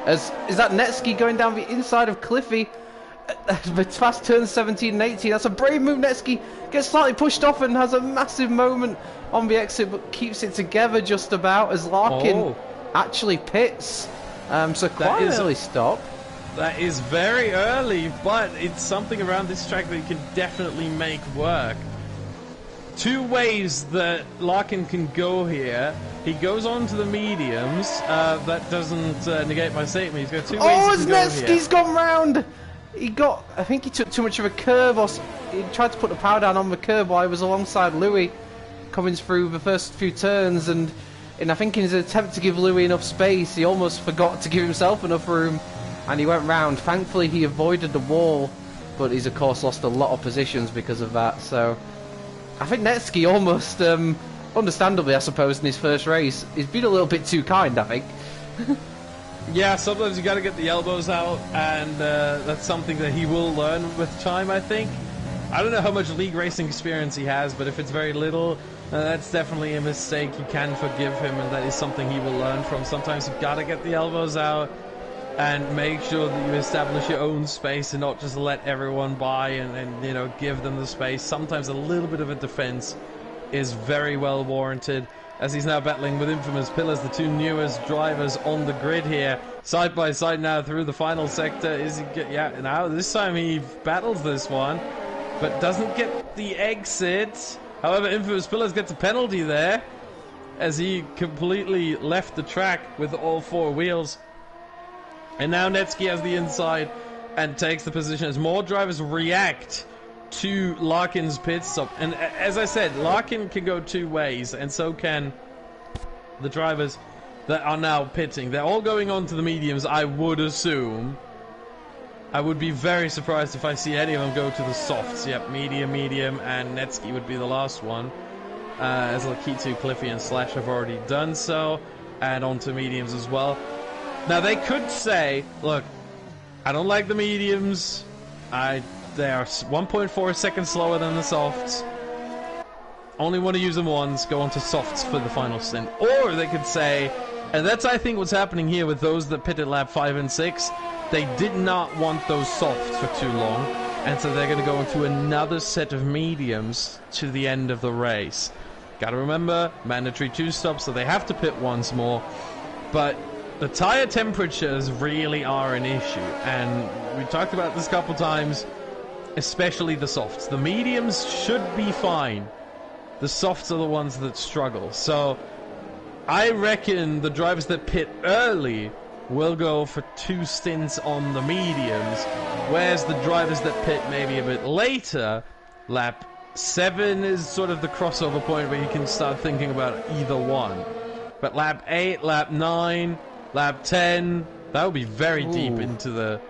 [SPEAKER 1] Is that Netski going down the inside of Cliffy? It's past turns 17 and 18. That's a brave move. Netski gets slightly pushed off and has a massive moment on the exit, but keeps it together just about as Larkin actually pits. So quite an early stop.
[SPEAKER 2] That is very early, but it's something around this track that you can definitely make work. two ways that Larkin can go here. He goes on to the mediums. That doesn't negate my statement. He's got two ways he can go here.
[SPEAKER 1] Snetsky's gone round! I think he took too much of a curve, or he tried to put the power down on the curve while he was alongside Louis, coming through the first few turns, and I think in his attempt to give Louis enough space, he almost forgot to give himself enough room, and he went round. Thankfully, he avoided the wall, but he's of course lost a lot of positions because of that, so I think Snetsky almost, understandably I suppose, in his first race, he's been a little bit too kind, I think.
[SPEAKER 2] Yeah, sometimes you got to get the elbows out, and that's something that he will learn with time, I think. I don't know how much league racing experience he has, but if it's very little, that's definitely a mistake. You can forgive him, and that is something he will learn from. Sometimes you got to get the elbows out and make sure that you establish your own space and not just let everyone by and you know, give them the space. Sometimes a little bit of a defense is very well warranted. As he's now battling with Infamous Pillars, the two newest drivers on the grid here, side by side now through the final sector. Is he yeah, now this time he battles this one, but doesn't get the exit. However, Infamous Pillars gets a penalty there, as he completely left the track with all four wheels. And now Snetsky has the inside and takes the position as more drivers react to Larkin's pit stop. And as I said, Larkin can go two ways, and so can the drivers that are now pitting. They're all going on to the mediums, I would assume. I would be very surprised if I see any of them go to the softs. Yep, medium, and Snetsky would be the last one. As Lakitu, Cliffy, and Slash have already done so, and onto mediums as well. Now they could say, look, I don't like the mediums. They are 1.4 seconds slower than the softs. Only want to use them once, go on to softs for the final stint. Or they could say, and that's I think what's happening here with those that pitted lap 5 and 6, they did not want those softs for too long, and so they're going to go into another set of mediums to the end of the race. Gotta remember, mandatory 2 stops, so they have to pit once more, but the tire temperatures really are an issue, and we talked about this a couple times, especially the softs. The mediums should be fine. The softs are the ones that struggle. So I reckon the drivers that pit early will go for 2 stints on the mediums, whereas the drivers that pit maybe a bit later, lap 7 is sort of the crossover point where you can start thinking about either one. But lap 8, lap 9, lap 10, that would be very deep into the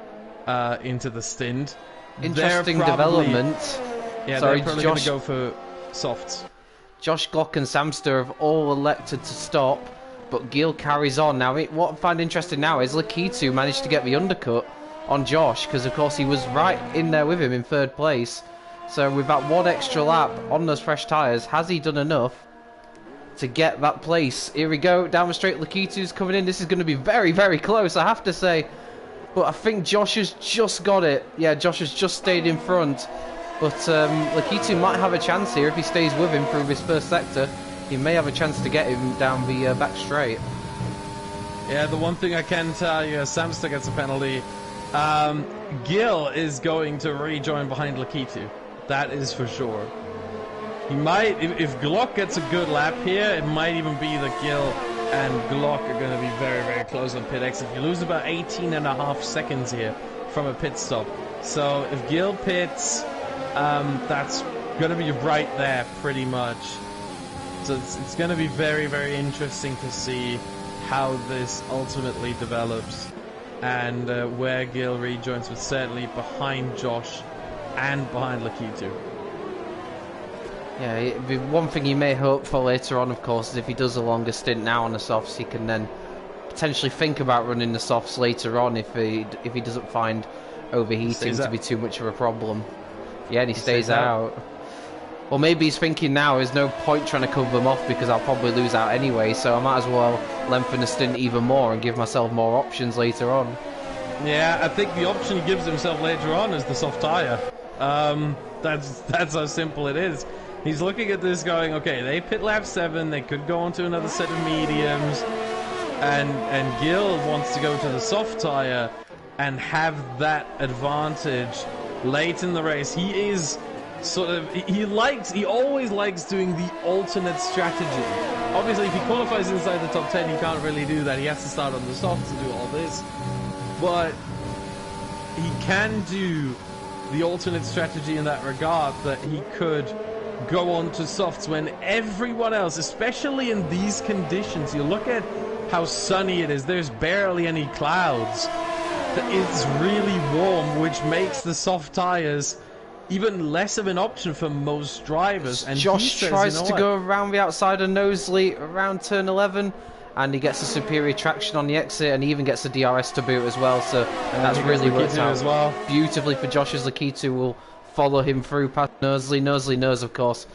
[SPEAKER 2] stint.
[SPEAKER 1] Interesting development.
[SPEAKER 2] Yeah,
[SPEAKER 1] sorry,
[SPEAKER 2] they're probably going to go for softs.
[SPEAKER 1] Josh Glock and Samster have all elected to stop, but Gil carries on. Now, what I find interesting now is Lakitu managed to get the undercut on Josh, because of course he was right in there with him in 3rd place. So with that 1 extra lap on those fresh tyres, has he done enough to get that place? Here we go, down the straight, Lakitu's coming in. This is going to be very, very close, I have to say. But I think Josh has just got it. Yeah, Josh has just stayed in front. But Lakitu might have a chance here if he stays with him through this first sector. He may have a chance to get him down the back straight.
[SPEAKER 2] Yeah, the one thing I can tell you, Samster gets a penalty. Gil is going to rejoin behind Lakitu. That is for sure. He might, if Glock gets a good lap here, it might even be that Gil and Glock are going to be very, very close on pit exit. You lose about 18.5 seconds here from a pit stop. So if Gil pits, that's going to be right there pretty much. So it's going to be very, very interesting to see how this ultimately develops and where Gil rejoins, but certainly behind Josh and behind Lakitu.
[SPEAKER 1] Yeah, the one thing he may hope for later on, of course, is if he does a longer stint now on the softs, he can then potentially think about running the softs later on if he doesn't find overheating to be too much of a problem. Yeah, and he stays out. Well, maybe he's thinking now there's no point trying to cover them off because I'll probably lose out anyway, so I might as well lengthen the stint even more and give myself more options later on.
[SPEAKER 2] Yeah, I think the option he gives himself later on is the soft tyre. That's how simple it is. He's looking at this going, okay, they pit lap 7, they could go on to another set of mediums, and Gil wants to go to the soft tyre and have that advantage late in the race. He is sort of, he always likes doing the alternate strategy. Obviously, if he qualifies inside the top 10, he can't really do that. He has to start on the softs to do all this. But he can do the alternate strategy in that regard, that he could go on to softs when everyone else, especially in these conditions, you look at how sunny it is, there's barely any clouds. It's really warm, which makes the soft tires even less of an option for most drivers. And
[SPEAKER 1] Josh tries to go around the outside of Knowsley around turn 11, and he gets a superior traction on the exit, and he even gets the DRS to boot as well. So that's really worked out as well beautifully for Josh, as Lakitu will follow him through past Knowsley. Knowsley knows, of course,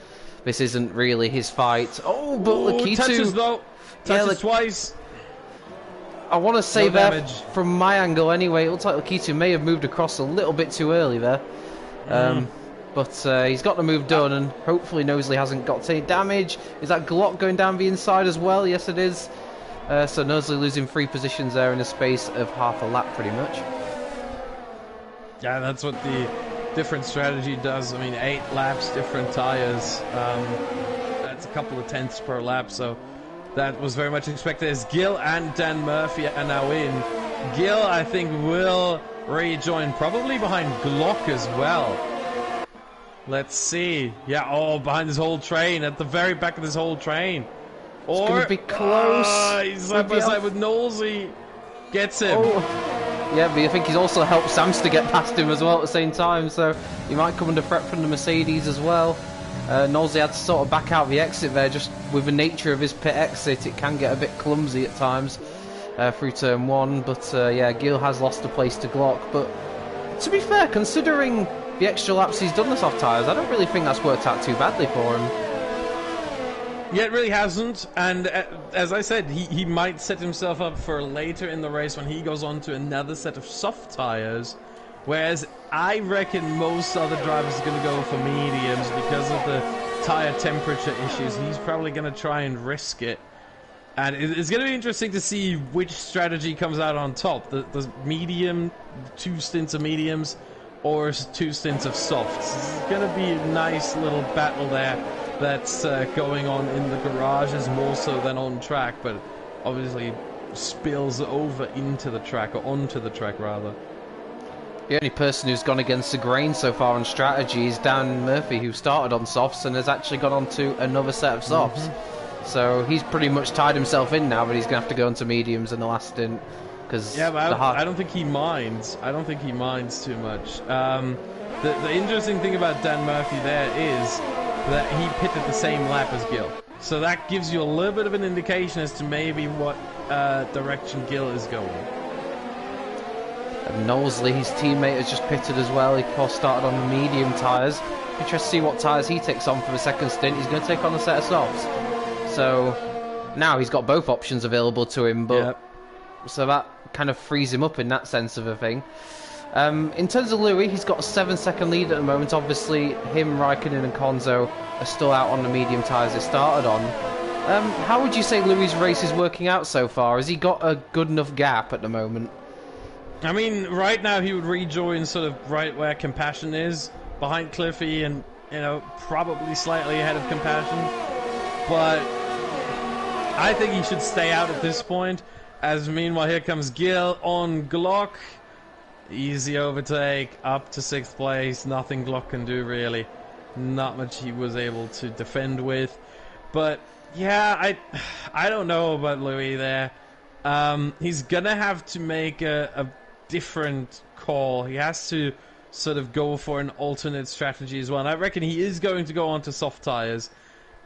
[SPEAKER 1] this isn't really his fight. Oh, but Lakitu
[SPEAKER 2] touches though, touches twice.
[SPEAKER 1] I want to say that from my angle anyway, it looks like Lakitu may have moved across a little bit too early there. But he's got the move done, and hopefully Knowsley hasn't got any damage. Is that Glock going down the inside as well? Yes, it is. So Knowsley losing 3 positions there in a space of half a lap, pretty much.
[SPEAKER 2] Yeah, that's what the different strategy does. I mean, 8 laps, different tires. That's a couple of tenths per lap, so that was very much expected. As Gil and Dan Murphy are now in. Gil, I think, will rejoin, probably behind Glock as well. Let's see. Yeah, oh, behind this whole train, at the very back of this whole train.
[SPEAKER 1] Or, it's going to be close.
[SPEAKER 2] He's side by side with Knowsley. Gets him.
[SPEAKER 1] Oh. Yeah, but I think he's also helped Sams to get past him as well at the same time, so he might come under threat from the Mercedes as well. Knowsley had to sort of back out the exit there, just with the nature of his pit exit, it can get a bit clumsy at times through turn 1, but yeah, Gil has lost a place to Glock, but to be fair, considering the extra laps he's done the soft tyres, I don't really think that's worked out too badly for him.
[SPEAKER 2] Yeah, it really hasn't, and as I said, he might set himself up for later in the race when he goes on to another set of soft tyres, whereas I reckon most other drivers are going to go for mediums because of the tyre temperature issues. He's probably going to try and risk it, and it's going to be interesting to see which strategy comes out on top, the medium, 2 stints of mediums, or 2 stints of softs. It's going to be a nice little battle there that's going on in the garages more so than on track, but obviously spills over into the track, or onto the track rather.
[SPEAKER 1] The only person who's gone against the grain so far on strategy is Dan Murphy, who started on softs and has actually gone on to another set of softs. So he's pretty much tied himself in now, but he's going to have to go into mediums in the last stint.
[SPEAKER 2] Yeah, but I don't think he minds. I don't think he minds too much. The interesting thing about Dan Murphy there is that he pitted the same lap as Gil. So that gives you a little bit of an indication as to maybe what direction Gil is going.
[SPEAKER 1] And Knowsley, his teammate, has just pitted as well. He of course started on the medium tyres. Interesting to see what tyres he takes on for the second stint. He's going to take on a set of softs. So now he's got both options available to him, but so that kind of frees him up in that sense of a thing. In terms of Louis, he's got a 7-second lead at the moment. Obviously, him, Raikkonen and Konzo are still out on the medium tyres they started on. How would you say Louis' race is working out so far? Has he got a good enough gap at the moment?
[SPEAKER 2] I mean, right now he would rejoin sort of right where Compassion is, behind Cliffy and, you know, probably slightly ahead of Compassion. But I think he should stay out at this point. As meanwhile, here comes Gil on Glock. Easy overtake, up to 6th place. Nothing Glock can do, really. Not much he was able to defend with. But, yeah, I don't know about Louis there. He's going to have to make a different call. He has to sort of go for an alternate strategy as well. And I reckon he is going to go on to soft tyres.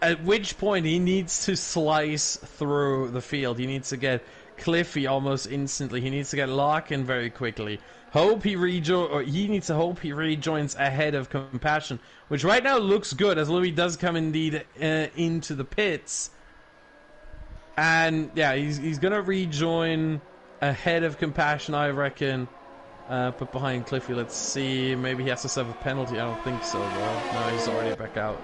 [SPEAKER 2] At which point, he needs to slice through the field. He needs to get Cliffy almost instantly. He needs to get Larkin very quickly. He needs to hope he rejoins ahead of Compassion, which right now looks good as Louis does come indeed into the pits. And yeah, he's gonna rejoin ahead of Compassion, I reckon. But behind Cliffy, let's see. Maybe he has to serve a penalty. I don't think so, though. No, he's already back out.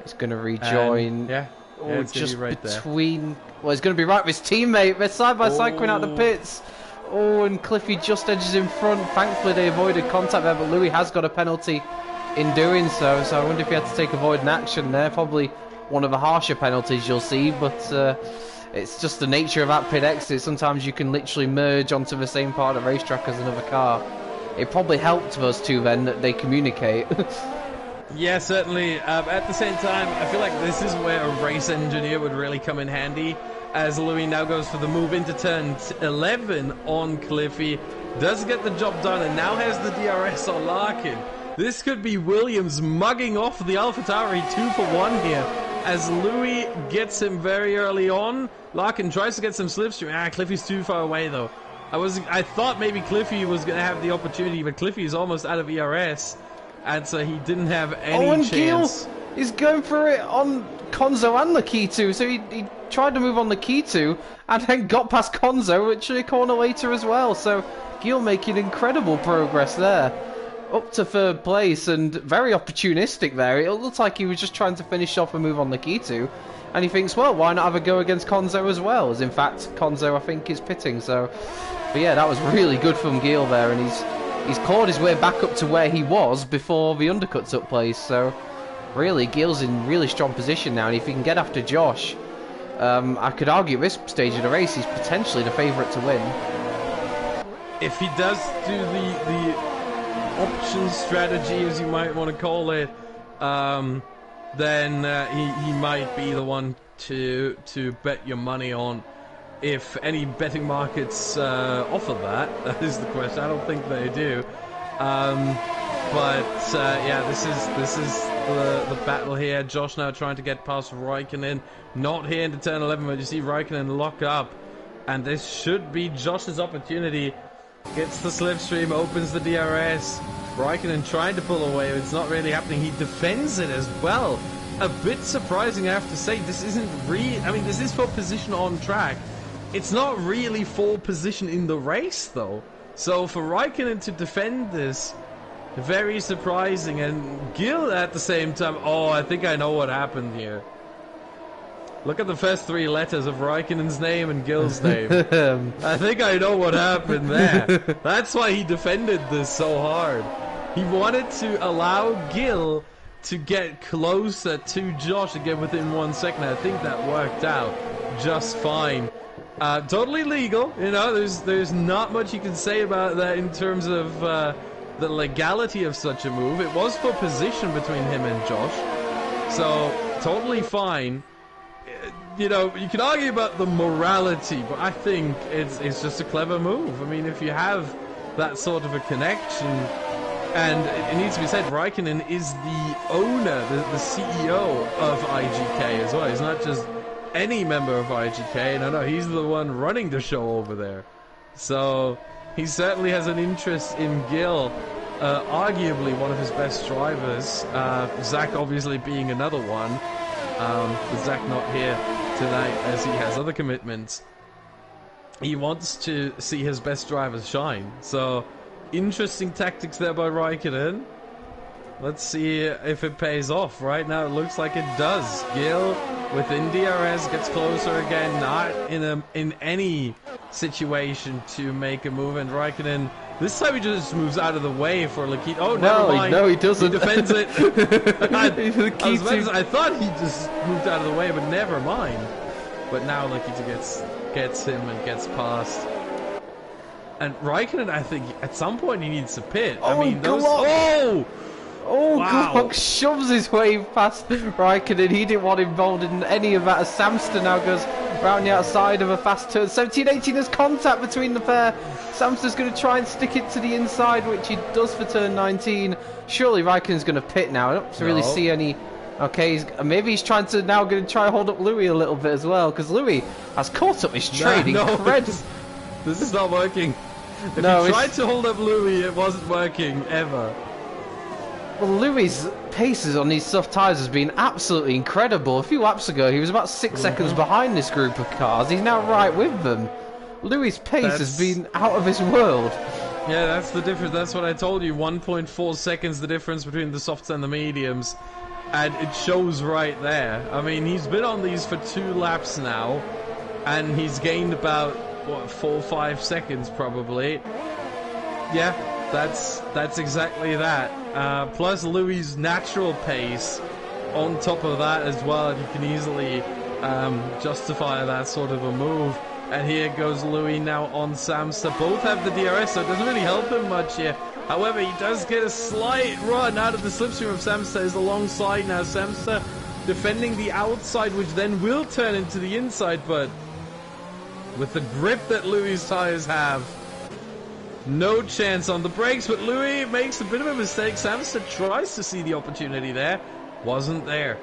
[SPEAKER 1] He's gonna rejoin.
[SPEAKER 2] Yeah.
[SPEAKER 1] Oh, just right between. There. Well, he's going to be right with his teammate. They're side by side coming out the pits. Oh, and Cliffy just edges in front. Thankfully, they avoided contact there, but Louis has got a penalty in doing so. So I wonder if he had to take avoiding action there. Probably one of the harsher penalties you'll see, but it's just the nature of that pit exit. Sometimes you can literally merge onto the same part of the racetrack as another car. It probably helped those two then that they communicate.
[SPEAKER 2] Yeah, certainly. At the same time, I feel like this is where a race engineer would really come in handy, as Louis now goes for the move into turn 11 on Cliffy. Does get the job done and now has the DRS on Larkin. This could be Williams mugging off the AlphaTauri 2-for-1 here, as Louis gets him very early on. Larkin tries to get some slipstream. Cliffy's too far away though. I thought maybe Cliffy was going to have the opportunity, but Cliffy is almost out of ERS, and so he didn't have any chance.
[SPEAKER 1] Gil is going for it on Konzo and Lakitu, so he tried to move on Lakitu and then got past Konzo, which a corner later as well. So Gil making incredible progress there, up to third place, and very opportunistic there. It looked like he was just trying to finish off and move on Lakitu, and he thinks, well, why not have a go against Konzo as well? As in fact, Konzo, I think, is pitting. So, but yeah, that was really good from Gil there, and he's clawed his way back up to where he was before the undercut took place. So really, Gil's in really strong position now, and if he can get after Josh, I could argue at this stage of the race he's potentially the favourite to win.
[SPEAKER 2] If he does do the option strategy, as you might want to call it, then he might be the one to bet your money on. If any betting markets offer that is the question. I don't think they do. Yeah, this is the battle here. Josh now trying to get past Raikkonen. Not here into turn 11, but you see Raikkonen lock up. And this should be Josh's opportunity. Gets the slipstream, opens the DRS. Raikkonen trying to pull away, but it's not really happening. He defends it as well. A bit surprising, I have to say. This isn't this is for position on track. It's not really for position in the race, though. So for Raikkonen to defend this, very surprising. And Gil at the same time, I think I know what happened here. Look at the first three letters of Raikkonen's name and Gil's name. I think I know what happened there. That's why he defended this so hard. He wanted to allow Gil to get closer to Josh again within 1 second. I think that worked out just fine. Totally legal, you know, there's not much you can say about that in terms of the legality of such a move. It was for position between him and Josh, so totally fine. You know, you can argue about the morality, but I think it's just a clever move. I mean, if you have that sort of a connection, and it needs to be said, Raikkonen is the owner, the CEO of IGK as well. He's not just any member of IGK. No, he's the one running the show over there. So he certainly has an interest in Gil, arguably one of his best drivers. Zach obviously being another one. With Zach not here tonight as he has other commitments. He wants to see his best drivers shine. So interesting tactics there by Raikkonen. Let's see if it pays off. Right now it looks like it does. Gil within DRS gets closer again, not in any situation to make a move, and Raikkonen this time he just moves out of the way for Lakitu. Oh, never mind.
[SPEAKER 1] No, he doesn't.
[SPEAKER 2] He defends it. I thought he just moved out of the way, but never mind. But now Lakitu gets him and gets past. And Raikkonen, I think, at some point he needs to pit. Wow.
[SPEAKER 1] Glock shoves his way past Raikkonen. He didn't want involved in any of that, as Samster now goes round the outside of a fast turn. 17-18, there's contact between the pair. Samster's going to try and stick it to the inside, which he does for turn 19. Surely Raikkonen's going to pit now. I don't really see any... Okay, maybe he's trying to now going to try and hold up Louis a little bit as well, because Louis has caught up his trade.
[SPEAKER 2] This is not working. If you tried to hold up Louis, it wasn't working, ever.
[SPEAKER 1] Well, Louis' paces on these soft tyres has been absolutely incredible. A few laps ago, he was about 6 seconds behind this group of cars. He's now right with them. Louis' pace has been out of his world.
[SPEAKER 2] Yeah, that's the difference. That's what I told you. 1.4 seconds the difference between the softs and the mediums. And it shows right there. I mean, he's been on these for 2 laps now. And he's gained about, 4 or 5 seconds probably. Yeah. That's exactly that. Plus Louis' natural pace on top of that as well. You can easily justify that sort of a move. And here goes Louis now on Samster. Both have the DRS, so it doesn't really help him much here. However, he does get a slight run out of the slipstream of Samster. Is alongside now. Samster defending the outside, which then will turn into the inside, but with the grip that Louis' tires have, no chance on the brakes. But Louis makes a bit of a mistake. Samster tries to see the opportunity there. Wasn't there.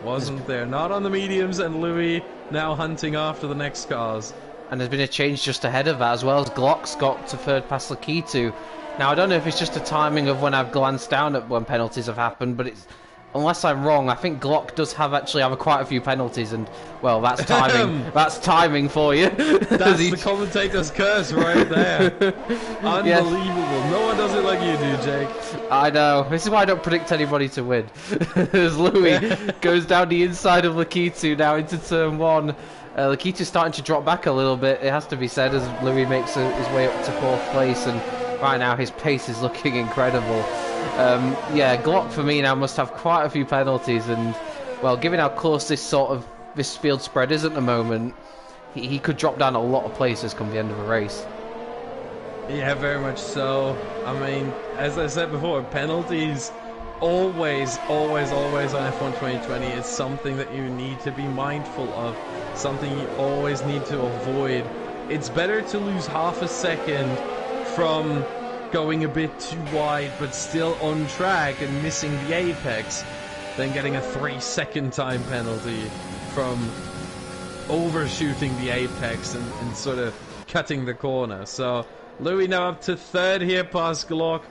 [SPEAKER 2] Not on the mediums, and Louis now hunting after the next cars.
[SPEAKER 1] And there's been a change just ahead of that as well, as Glock's got to third past Lakitu. Now, I don't know if it's just a timing of when I've glanced down at when penalties have happened, but it's, unless I'm wrong, I think Glock does actually have quite a few penalties, and, well, that's timing. That's timing for you.
[SPEAKER 2] That's the commentator's curse right there. Unbelievable. Yes. No one does it like you do, Jake.
[SPEAKER 1] I know. This is why I don't predict anybody to win. As Louis goes down the inside of Lakitu now into turn one. Lakitu's starting to drop back a little bit, it has to be said, as Louis makes his way up to fourth place, and right now his pace is looking incredible. Yeah, Glock for me now must have quite a few penalties, and, well, given how close this field spread is at the moment, he could drop down a lot of places come the end of a race.
[SPEAKER 2] Yeah, very much so. I mean, as I said before, penalties always on F1 2020 is something that you need to be mindful of, something you always need to avoid. It's better to lose half a second from going a bit too wide but still on track and missing the apex than getting a 3-second time penalty from overshooting the apex and sort of cutting the corner. So Louis now up to third here past Glock,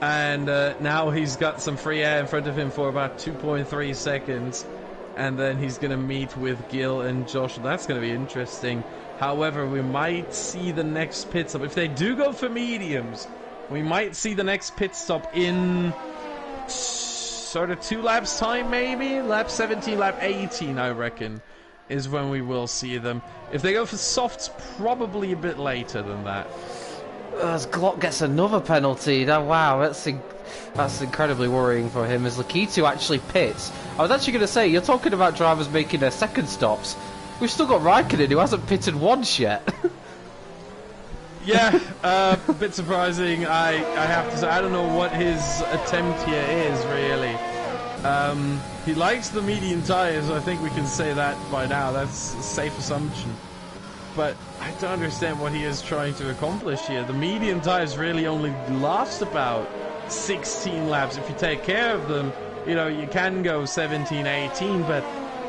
[SPEAKER 2] and now he's got some free air in front of him for about 2.3 seconds, and then he's going to meet with Gil and Josh. That's going to be interesting. However, we might see the next pit stop. If they do go for mediums, we might see the next pit stop in sort of 2 laps time, maybe? Lap 17, lap 18, I reckon, is when we will see them. If they go for softs, probably a bit later than that.
[SPEAKER 1] As Glock gets another penalty, wow, that's incredibly worrying for him, as Lakitu actually pits. I was actually going to say, you're talking about drivers making their second stops. We've still got Raikkonen, who hasn't pitted once yet.
[SPEAKER 2] Yeah, a bit surprising. I have to say, I don't know what his attempt here is, really. He likes the medium tyres, I think we can say that by now. That's a safe assumption. But I don't understand what he is trying to accomplish here. The medium tyres really only last about 16 laps. If you take care of them, you know, you can go 17, 18, but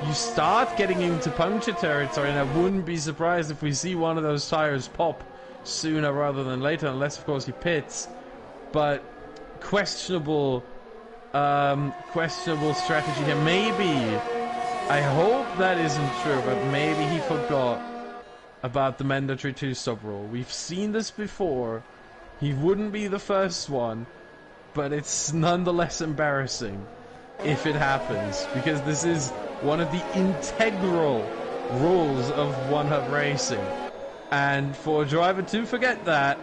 [SPEAKER 2] you start getting into puncture territory, and I wouldn't be surprised if we see one of those tyres pop sooner rather than later, unless of course he pits. But questionable strategy here. Maybe, I hope that isn't true, but maybe he forgot about the mandatory 2-stop rule. We've seen this before. He wouldn't be the first one, but it's nonetheless embarrassing if it happens, because this is one of the integral rules of one-hub racing. And for a driver to forget that,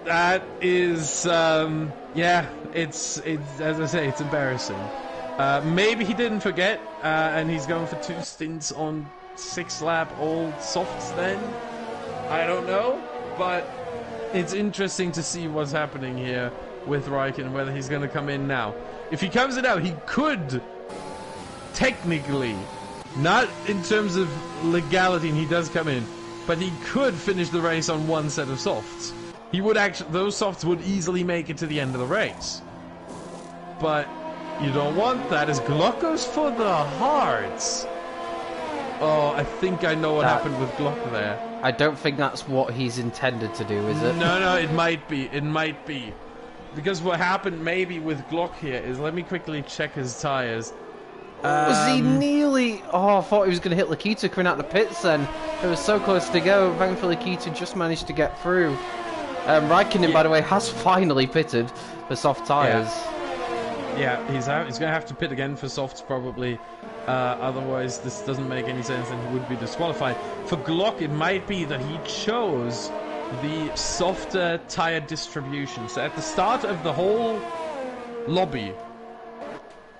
[SPEAKER 2] that is, yeah, it's as I say, it's embarrassing. Maybe he didn't forget, and he's going for 2 stints on 6-lap old softs then. I don't know, but it's interesting to see what's happening here with Raikkonen, whether he's going to come in now. If he comes in now, he could technically, not in terms of legality, and he does come in, but he could finish the race on 1 set of softs. He would actually, those softs would easily make it to the end of the race. But you don't want that, as Glock goes for the hards. Oh, I think I know what happened with Glock there.
[SPEAKER 1] I don't think that's what he's intended to do, is it?
[SPEAKER 2] No, it might be. It might be. Because what happened maybe with Glock here is, let me quickly check his tyres.
[SPEAKER 1] Was he nearly... Oh, I thought he was going to hit Lakitu coming out the pits then. It was so close to go. Thankfully, Lakitu just managed to get through. Raikkonen, by the way, has finally pitted for soft tyres.
[SPEAKER 2] Yeah, he's going to have to pit again for softs probably. Otherwise, this doesn't make any sense and he would be disqualified. For Glock, it might be that he chose the softer tire distribution. So at the start of the whole lobby,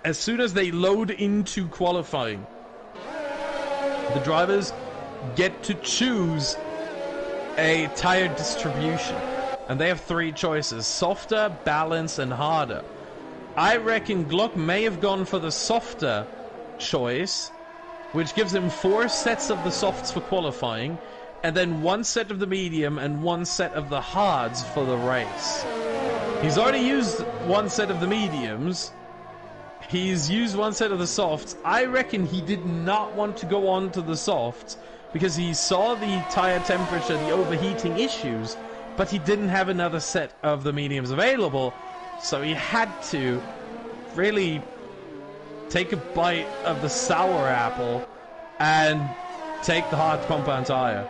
[SPEAKER 2] as soon as they load into qualifying, the drivers get to choose a tire distribution. And they have 3 choices: softer, balanced, and harder. I reckon Glock may have gone for the softer choice, which gives him 4 sets of the softs for qualifying, and then 1 set of the medium and 1 set of the hards for the race. He's already used 1 set of the mediums. He's used 1 set of the softs. I reckon he did not want to go on to the softs because he saw the tire temperature, the overheating issues, but he didn't have another set of the mediums available, so he had to really take a bite of the sour apple and take the hard compound tire.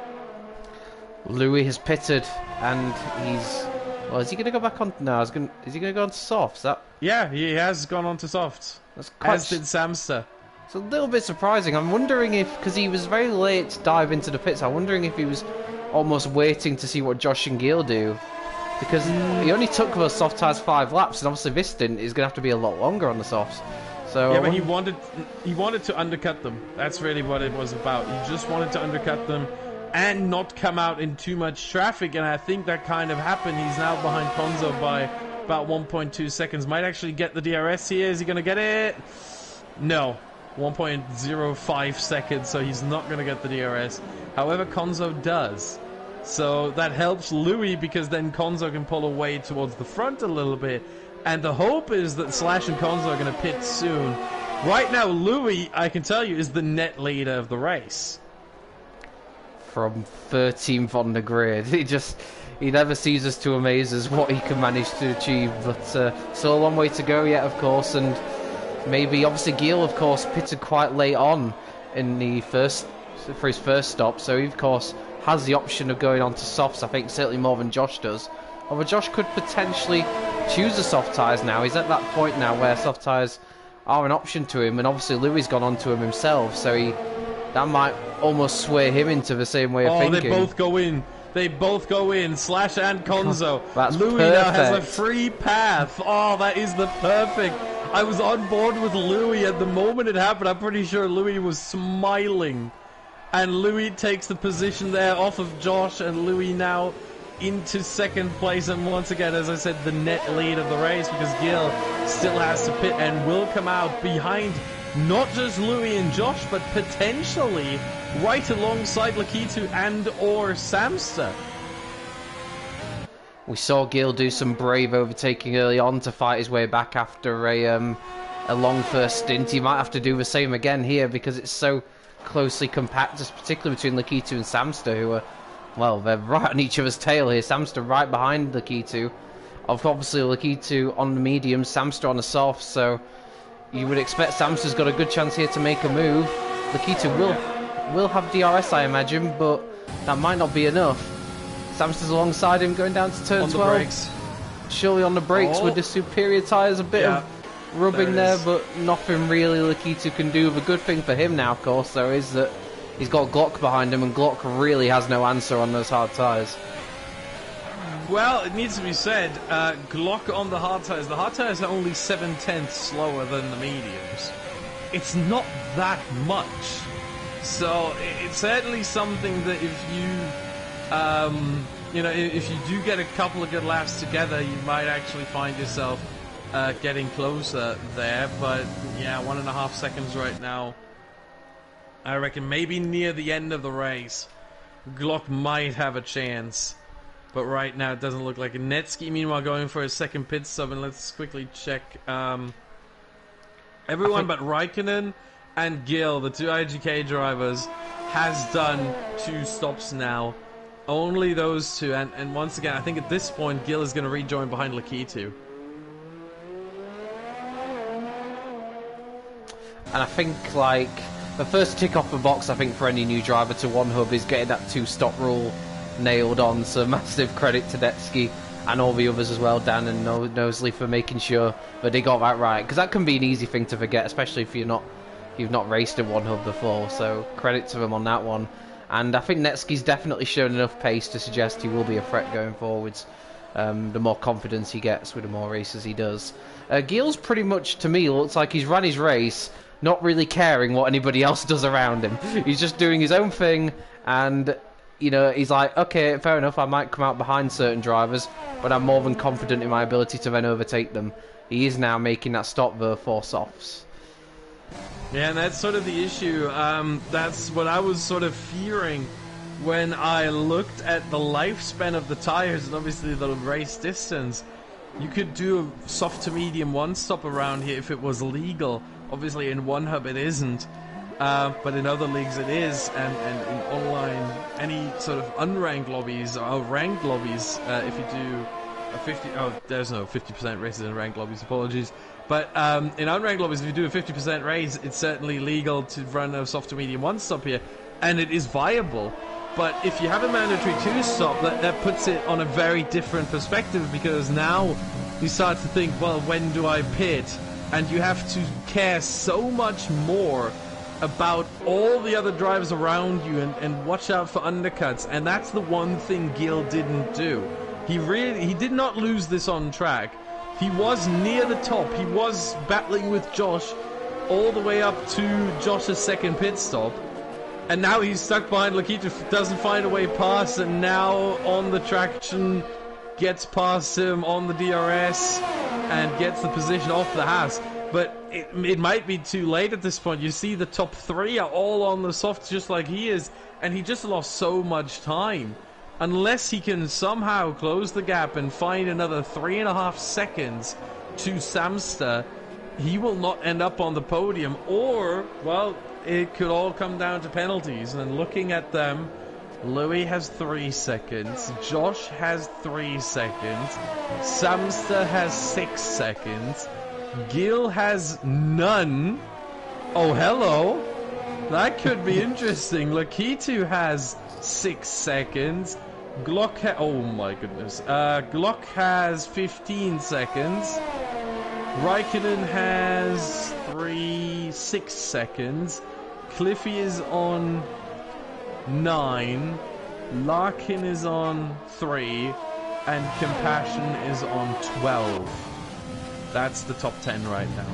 [SPEAKER 1] Louis has pitted, and he's... Well, is he going to go back on... No, is he going to go on to softs?
[SPEAKER 2] Yeah, he has gone on to softs.
[SPEAKER 1] That's quite...
[SPEAKER 2] As did Samster.
[SPEAKER 1] It's a little bit surprising. I'm wondering if... Because he was very late to dive into the pits, I'm wondering if he was almost waiting to see what Josh and Gil do. Because he only took those soft tires 5 laps, and obviously this stint is going to have to be a lot longer on the softs. So
[SPEAKER 2] yeah, but he wanted to undercut them. That's really what it was about. He just wanted to undercut them and not come out in too much traffic, and I think that kind of happened. He's now behind Konzo by about 1.2 seconds. Might actually get the DRS here. Is he going to get it? No. 1.05 seconds, so he's not going to get the DRS. However, Konzo does. So that helps Louis, because then Konzo can pull away towards the front a little bit. And the hope is that Slash and Konzo are going to pit soon. Right now, Louis, I can tell you, is the net leader of the race.
[SPEAKER 1] From 13th on the grid. He never ceases to amaze us what he can manage to achieve. But still a long way to go yet, of course. And maybe, obviously, Gil, of course, pitted quite late on in the for his first stop. So he, of course, has the option of going on to softs, I think, certainly more than Josh does. Although Josh could potentially choose the soft tyres now. He's at that point now where soft tyres are an option to him, and obviously Louis has gone on to him himself, so that might almost sway him into the same way of thinking.
[SPEAKER 2] Oh, they both go in. They both go in, Slash and Konzo.
[SPEAKER 1] That's
[SPEAKER 2] Louis
[SPEAKER 1] perfect.
[SPEAKER 2] now has a free path. Oh, that is the perfect. I was on board with Louis at the moment it happened. I'm pretty sure Louis was smiling. And Louis takes the position there off of Josh, and Louis now into second place, and once again, as I said, the net lead of the race, because Gil still has to pit and will come out behind not just Louis and Josh, but potentially right alongside Lakitu and or Samster.
[SPEAKER 1] We saw Gil do some brave overtaking early on to fight his way back after a long first stint. He might have to do the same again here, because it's so closely compact, just particularly between Lakitu and Samster, who are, well, they're right on each other's tail here. Samster right behind Lakitu. Obviously, Lakitu on the medium, Samster on the soft, so you would expect Samster's got a good chance here to make a move. Lakitu will have DRS, I imagine, but that might not be enough. Samster's alongside him, going down to turn
[SPEAKER 2] on
[SPEAKER 1] 12.
[SPEAKER 2] The brakes.
[SPEAKER 1] Surely on the brakes with the superior tyres, a bit of rubbing there, but nothing really Lakitu can do. The good thing for him now, of course, though, is that he's got Glock behind him, and Glock really has no answer on those hard tyres.
[SPEAKER 2] Well, it needs to be said, Glock on the hard tyres. The hard tyres are only 7/10 slower than the mediums. It's not that much. So it's certainly something that if you, if you do get a couple of good laps together, you might actually find yourself getting closer there. But yeah, 1.5 seconds right now. I reckon maybe near the end of the race, Glock might have a chance. But right now it doesn't look like it. Netsky, meanwhile, going for his second pit stop, and let's quickly check. Everyone but Raikkonen and Gil, the 2 IGK drivers, has done 2 stops now. Only those 2, and once again, I think at this point, Gil is going to rejoin behind Lakitu.
[SPEAKER 1] And I think, like, the first tick off the box, I think, for any new driver to one hub is getting that 2-stop rule nailed on. So massive credit to Netsky and all the others as well, Dan and Nosley, for making sure that they got that right, because that can be an easy thing to forget, especially if you've not raced in one hub before. So credit to them on that one. And I think Netsky's definitely shown enough pace to suggest he will be a threat going forwards. The more confidence he gets with the more races he does. Gil's pretty much, to me, looks like he's run his race, not really caring what anybody else does around him. He's just doing his own thing, and, you know, he's like, okay, fair enough, I might come out behind certain drivers, but I'm more than confident in my ability to then overtake them. He is now making that stop, though, for softs.
[SPEAKER 2] Yeah, and that's sort of the issue. That's what I was sort of fearing when I looked at the lifespan of the tires and obviously the race distance. You could do a soft to medium one stop around here if it was legal. Obviously in one hub it isn't, but in other leagues it is, and in online, any sort of unranked lobbies or ranked lobbies, if you do a 50, there's no 50% races in ranked lobbies, apologies. But in unranked lobbies, if you do a 50% race, it's certainly legal to run a soft to medium one stop here, and it is viable. But if you have a mandatory two stop, that puts it on a very different perspective, because now you start to think, well, when do I pit? And you have to care so much more about all the other drivers around you and watch out for undercuts. And that's the one thing Gil didn't do. He did not lose this on track. He was near the top. He was battling with Josh all the way up to Josh's second pit stop. And now he's stuck behind Lakita, doesn't find a way past, and now on the traction gets past him on the DRS and gets the position off the Haas. But it might be too late at this point. You see the top three are all on the softs just like he is, and he just lost so much time. Unless he can somehow close the gap and find another 3.5 seconds to Samster, he will not end up on the podium. Or, well, it could all come down to penalties. And looking at them, Louis has 3 seconds, Josh has 3 seconds, Samster has 6 seconds, Gil has none. Oh, hello. That could be interesting. Lakitu has 6 seconds. Glock oh my goodness. Glock has 15 seconds. Raikkonen has 6 seconds. Cliffy is on 9. Larkin is on 3. And Compassion is on 12. That's the top 10 right now.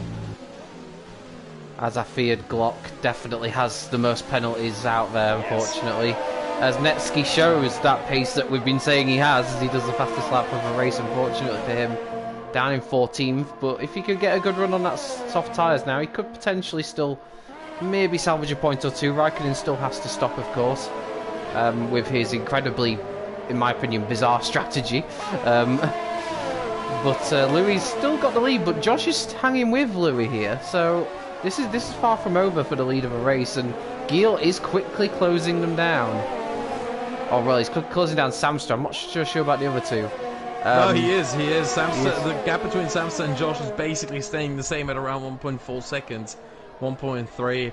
[SPEAKER 1] As I feared, Glock definitely has the most penalties out there, unfortunately. Yes. As Netsky shows that pace that we've been saying he has, as he does the fastest lap of the race, unfortunately for him, down in 14th. But if he could get a good run on that soft tyres now, he could potentially still maybe salvage a point or two. Raikkonen still has to stop, of course, with his incredibly, in my opinion, bizarre strategy. But Louis still got the lead, but Josh is hanging with Louis here, so this is far from over for the lead of a race, and Gil is quickly closing them down. Oh, well, he's closing down Samster. I'm not sure about the other two.
[SPEAKER 2] No, he is. Samster, the gap between Samster and Josh is basically staying the same at around 1.4 seconds, 1.3.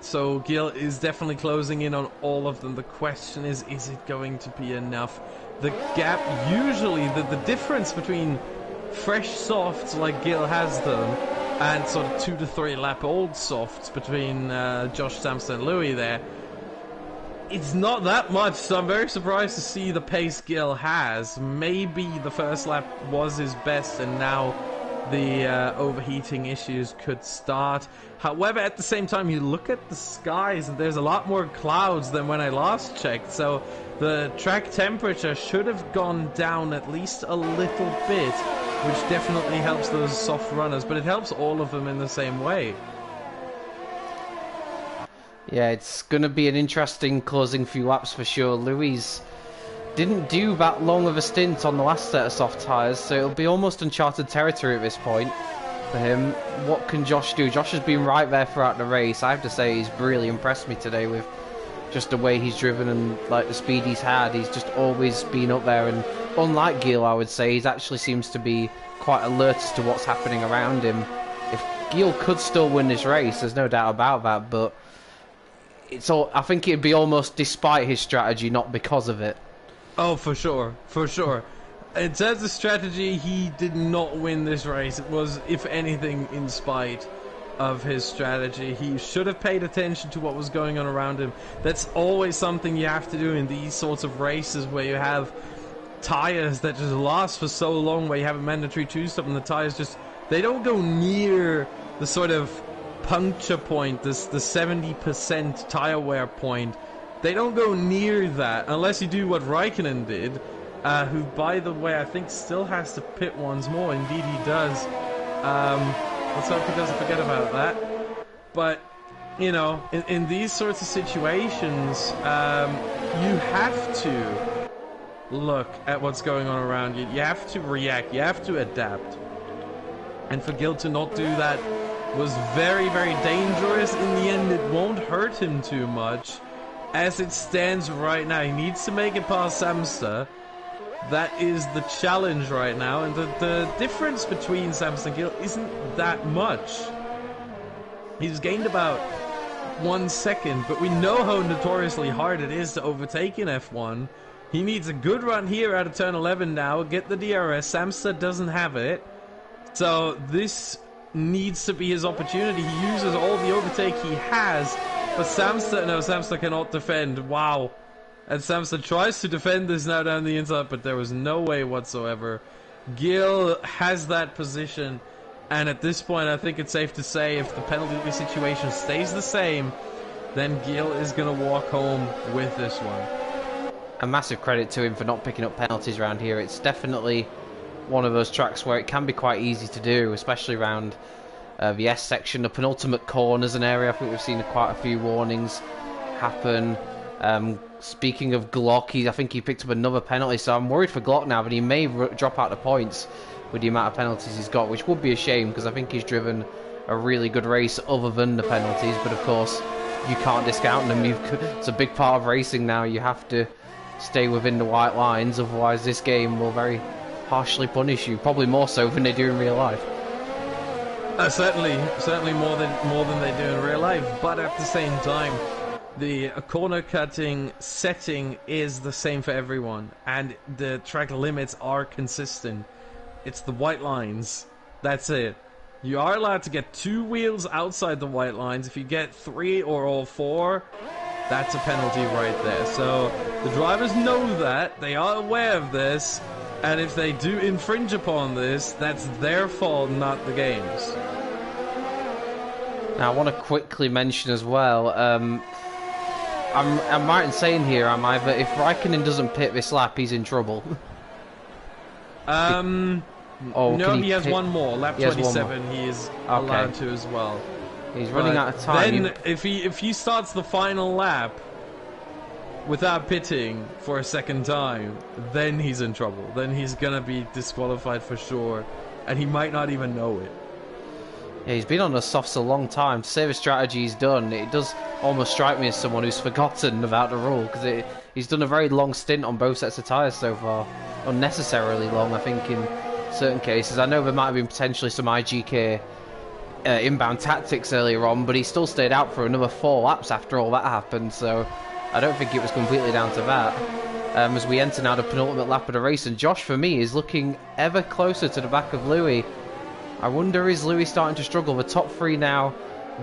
[SPEAKER 2] So Gil is definitely closing in on all of them. The question is it going to be enough? The gap, usually, the difference between fresh softs like Gil has them and sort of 2 to 3 lap old softs between Josh, Samster and Louis there, it's not that much, so I'm very surprised to see the pace Gil has. Maybe the first lap was his best and now the overheating issues could start. However, at the same time, you look at the skies and there's a lot more clouds than when I last checked, so the track temperature should have gone down at least a little bit, which definitely helps those soft runners, but it helps all of them in the same way.
[SPEAKER 1] Yeah, it's going to be an interesting closing few laps for sure. Louis didn't do that long of a stint on the last set of soft tyres, so it'll be almost uncharted territory at this point for him. What can Josh do? Josh has been right there throughout the race. I have to say he's really impressed me today with just the way he's driven and like the speed he's had. He's just always been up there, and unlike Gil, I would say, he actually seems to be quite alert as to what's happening around him. If Gil could still win this race, there's no doubt about that, but it's all, I think it'd be almost despite his strategy, not because of it.
[SPEAKER 2] Oh, for sure, for sure. In terms of strategy, he did not win this race. It was, if anything, in spite of his strategy. He should have paid attention to what was going on around him. That's always something you have to do in these sorts of races where you have tires that just last for so long, where you have a mandatory two-stop and the tires just, they don't go near the sort of puncture point, the 70% tire wear point. They don't go near that unless you do what Raikkonen did, who, by the way, I think still has to pit once more. Indeed he does. Let's hope he doesn't forget about that. But, you know, in these sorts of situations, you have to look at what's going on around you. You have to react. You have to adapt. And for Gil to not do that was very, very dangerous. In the end, it won't hurt him too much. As it stands right now, he needs to make it past Samster. That is the challenge right now, and the difference between Samster and Gil isn't that much. He's gained about 1 second, but we know how notoriously hard it is to overtake in F1. He needs a good run here out of turn 11 now, get the DRS. Samster doesn't have it, so this needs to be his opportunity. He uses all the overtake he has, but Samster cannot defend. Wow. And Samster tries to defend this now down the inside, but there was no way whatsoever. Gil has that position, and at this point I think it's safe to say if the penalty situation stays the same, then Gil is going to walk home with this one.
[SPEAKER 1] A massive credit to him for not picking up penalties around here. It's definitely one of those tracks where it can be quite easy to do, especially around the S section. The penultimate corners an area I think we've seen quite a few warnings happen. Speaking of Glock, I think he picked up another penalty, so I'm worried for Glock now, but he may drop out the points with the amount of penalties he's got, which would be a shame because I think he's driven a really good race other than the penalties, but of course you can't discount them. It's a big part of racing now. You have to stay within the white lines, otherwise this game will very harshly punish you, probably more so than they do in real life.
[SPEAKER 2] Certainly more than they do in real life, but at the same time, the corner cutting setting is the same for everyone, and the track limits are consistent. It's the white lines. That's it. You are allowed to get 2 wheels outside the white lines. If you get 3 or all 4, that's a penalty right there. So the drivers know that. They are aware of this. And if they do infringe upon this, that's their fault, not the game's.
[SPEAKER 1] Now I want to quickly mention as well, I'm right in saying here, am I, that if Raikkonen doesn't pit this lap, he's in trouble?
[SPEAKER 2] No, he has one more. Lap 27, he is allowed to as well.
[SPEAKER 1] He's running out of time.
[SPEAKER 2] Then, if he starts the final lap without pitting for a second time, then he's in trouble. Then he's gonna be disqualified for sure, and he might not even know it.
[SPEAKER 1] Yeah, he's been on the softs a long time. To say the strategy he's done, it does almost strike me as someone who's forgotten about the rule, because he's done a very long stint on both sets of tyres so far. Unnecessarily long, I think, in certain cases. I know there might have been potentially some IGK inbound tactics earlier on, but he still stayed out for another 4 laps after all that happened, so I don't think it was completely down to that. As we enter now the penultimate lap of the race, and Josh, for me, is looking ever closer to the back of Louis. I wonder, is Louis starting to struggle? The top 3 now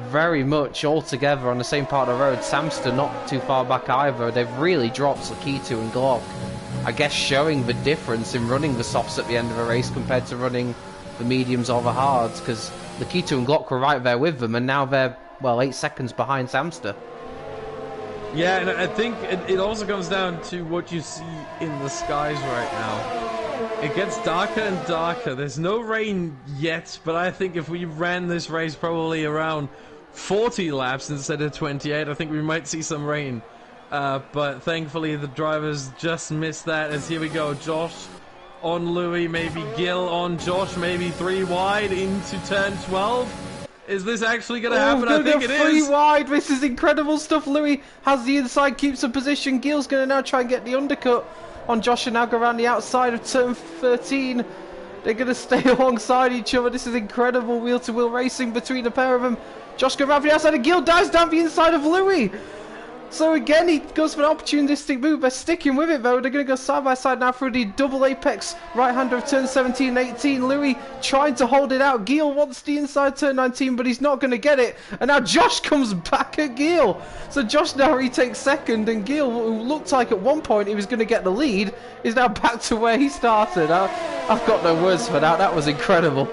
[SPEAKER 1] very much all together on the same part of the road. Samster not too far back either. They've really dropped Lakitu and Glock. I guess showing the difference in running the softs at the end of a race compared to running the mediums or the hards, because Lakitu and Glock were right there with them, and now they're, well, 8 seconds behind Samster.
[SPEAKER 2] Yeah, and I think it also comes down to what you see in the skies right now. It gets darker and darker. There's no rain yet, but I think if we ran this race probably around 40 laps instead of 28, I think we might see some rain. But thankfully the drivers just missed that, as here we go. Josh on Louis, maybe Gil on Josh, maybe 3 wide into turn 12. Is this actually going to happen? I think it is.
[SPEAKER 1] 3 wide. This is incredible stuff. Louis has the inside, keeps the position. Gil's going to now try and get the undercut on Josh and now go around the outside of turn 13. They're going to stay alongside each other. This is incredible wheel-to-wheel racing between the pair of them. Josh goes around the outside and Gil dives down the inside of Louis. So again, he goes for an opportunistic move. They're sticking with it though. They're going to go side by side now through the double apex right-hander of turn 17 and 18. Louis trying to hold it out. Gil wants the inside turn 19, but he's not going to get it. And now Josh comes back at Gil. So Josh now retakes second, and Gil, who looked like at one point he was going to get the lead, is now back to where he started. I've got no words for that. That was incredible.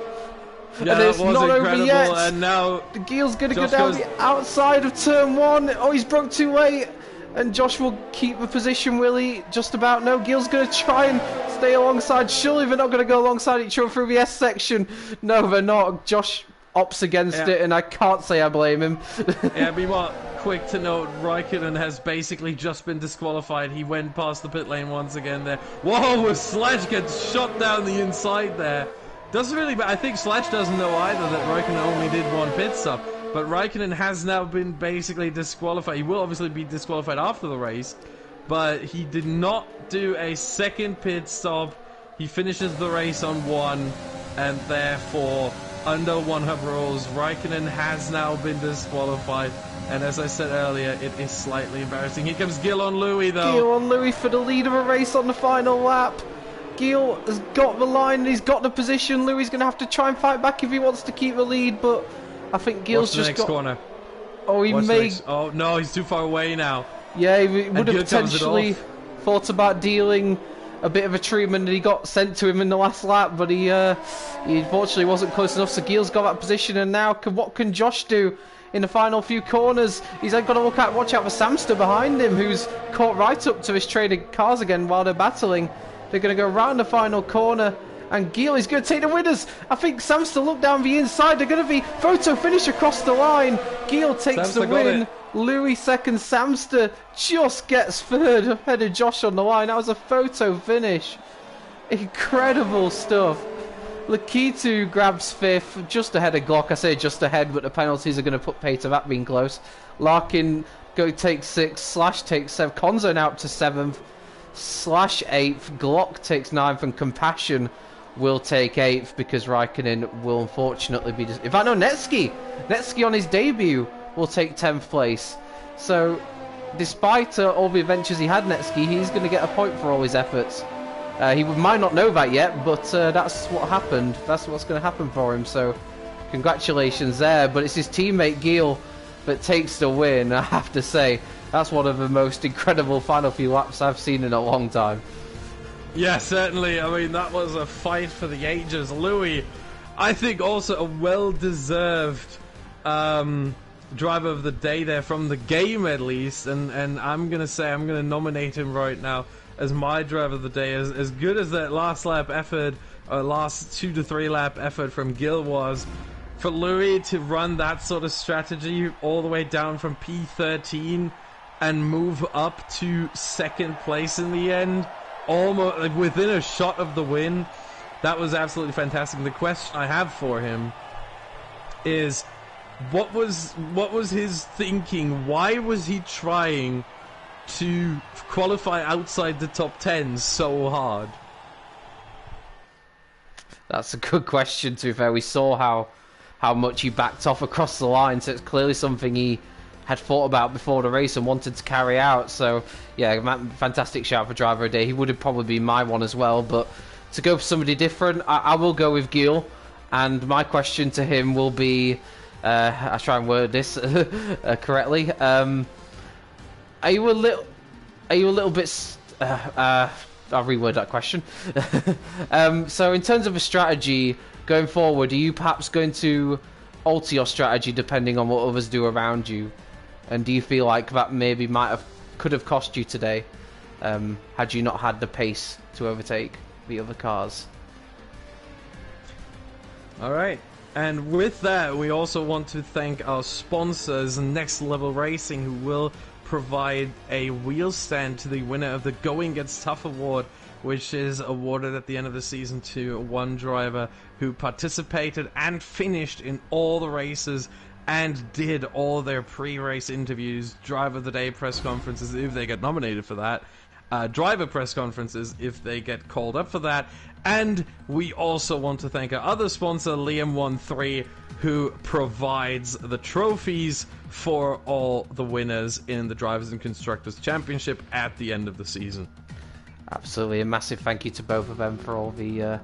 [SPEAKER 2] Yeah,
[SPEAKER 1] and it's
[SPEAKER 2] that was
[SPEAKER 1] not
[SPEAKER 2] incredible,
[SPEAKER 1] over yet.
[SPEAKER 2] and now
[SPEAKER 1] Gil's going to go
[SPEAKER 2] Josh
[SPEAKER 1] down
[SPEAKER 2] goes...
[SPEAKER 1] the outside of turn 1. Oh, he's broke too late. And Josh will keep the position, will he? Just about. No, Gil's going to try and stay alongside. Surely they're not going to go alongside each other through the S section. No, they're not. Josh opts against it, and I can't say I blame him.
[SPEAKER 2] Yeah, meanwhile, quick to note, Raikkonen has basically just been disqualified. He went past the pit lane once again there. Whoa, Sledge gets shot down the inside there. Doesn't really, but I think Sledge doesn't know either that Raikkonen only did one pit stop. But Raikkonen has now been basically disqualified. He will obviously be disqualified after the race, but he did not do a second pit stop. He finishes the race on 1, and therefore, under 1 rules, Raikkonen has now been disqualified. And as I said earlier, it is slightly embarrassing. Here comes Gil on Louis, though.
[SPEAKER 1] Gil on Louis for the lead of a race on the final lap. Gil has got the line, he's got the position. Louis is going to have to try and fight back if he wants to keep the lead, but I think Gil's just got...
[SPEAKER 2] corner.
[SPEAKER 1] Oh, he may...
[SPEAKER 2] Oh, no, he's too far away now.
[SPEAKER 1] Yeah, he would have potentially thought about dealing a bit of a treatment that he got sent to him in the last lap, but he unfortunately wasn't close enough, so Gil's got that position, and now what can Josh do in the final few corners? He's got to watch out for Samster behind him, who's caught right up to his traded cars again while they're battling. They're going to go round the final corner, and Gil is going to take the winners. I think Samster look down the inside. They're going to be photo finish across the line. Gil takes the win. Louis second. Samster just gets third ahead of Josh on the line. That was a photo finish. Incredible stuff. Lakitu grabs 5th, just ahead of Glock. I say just ahead, but the penalties are going to put pay to that being close. Larkin takes 6th. Slash takes 7th. Konzo now up to 7th. Slash 8th, Glock takes 9th, and Compassion will take 8th because Raikkonen will unfortunately be... In fact, no, Netsky on his debut will take 10th place. So, despite all the adventures he had, Netsky, he's going to get a point for all his efforts. He might not know that yet, but that's what happened. That's what's going to happen for him, so congratulations there. But it's his teammate, Gil, that takes the win, I have to say. That's one of the most incredible final few laps I've seen in a long time.
[SPEAKER 2] Yeah, certainly. I mean, that was a fight for the ages. Louis, I think also a well-deserved driver of the day there from the game, at least. And I'm going to nominate him right now as my driver of the day. As good as that last lap effort, or last 2 to 3 lap effort from Gil was, for Louis to run that sort of strategy all the way down from P13 and move up to 2nd place in the end, almost like within a shot of the win, that was absolutely fantastic. The question I have for him is, what was his thinking? Why was he trying to qualify outside the top 10 so hard?
[SPEAKER 1] That's a good question, to be fair. We saw how much he backed off across the line, so it's clearly something he had thought about before the race and wanted to carry out. So yeah, fantastic shout for driver of the day. He would have probably been my one as well, but to go for somebody different, I will go with Gil, and my question to him will be, I'll try and word this correctly. Are you a little bit I'll reword that question. So in terms of a strategy going forward, are you perhaps going to alter your strategy depending on what others do around you? And do you feel like that maybe could have cost you today, had you not had the pace to overtake the other cars?
[SPEAKER 2] Alright, and with that, we also want to thank our sponsors, Next Level Racing, who will provide a wheel stand to the winner of the Going Gets Tough award, which is awarded at the end of the season to one driver who participated and finished in all the races and did all their pre-race interviews, driver of the day press conferences, if they get nominated for that, driver press conferences if they get called up for that. And we also want to thank our other sponsor, Liam13, who provides the trophies for all the winners in the Drivers and Constructors Championship at the end of the season.
[SPEAKER 1] Absolutely, a massive thank you to both of them for all the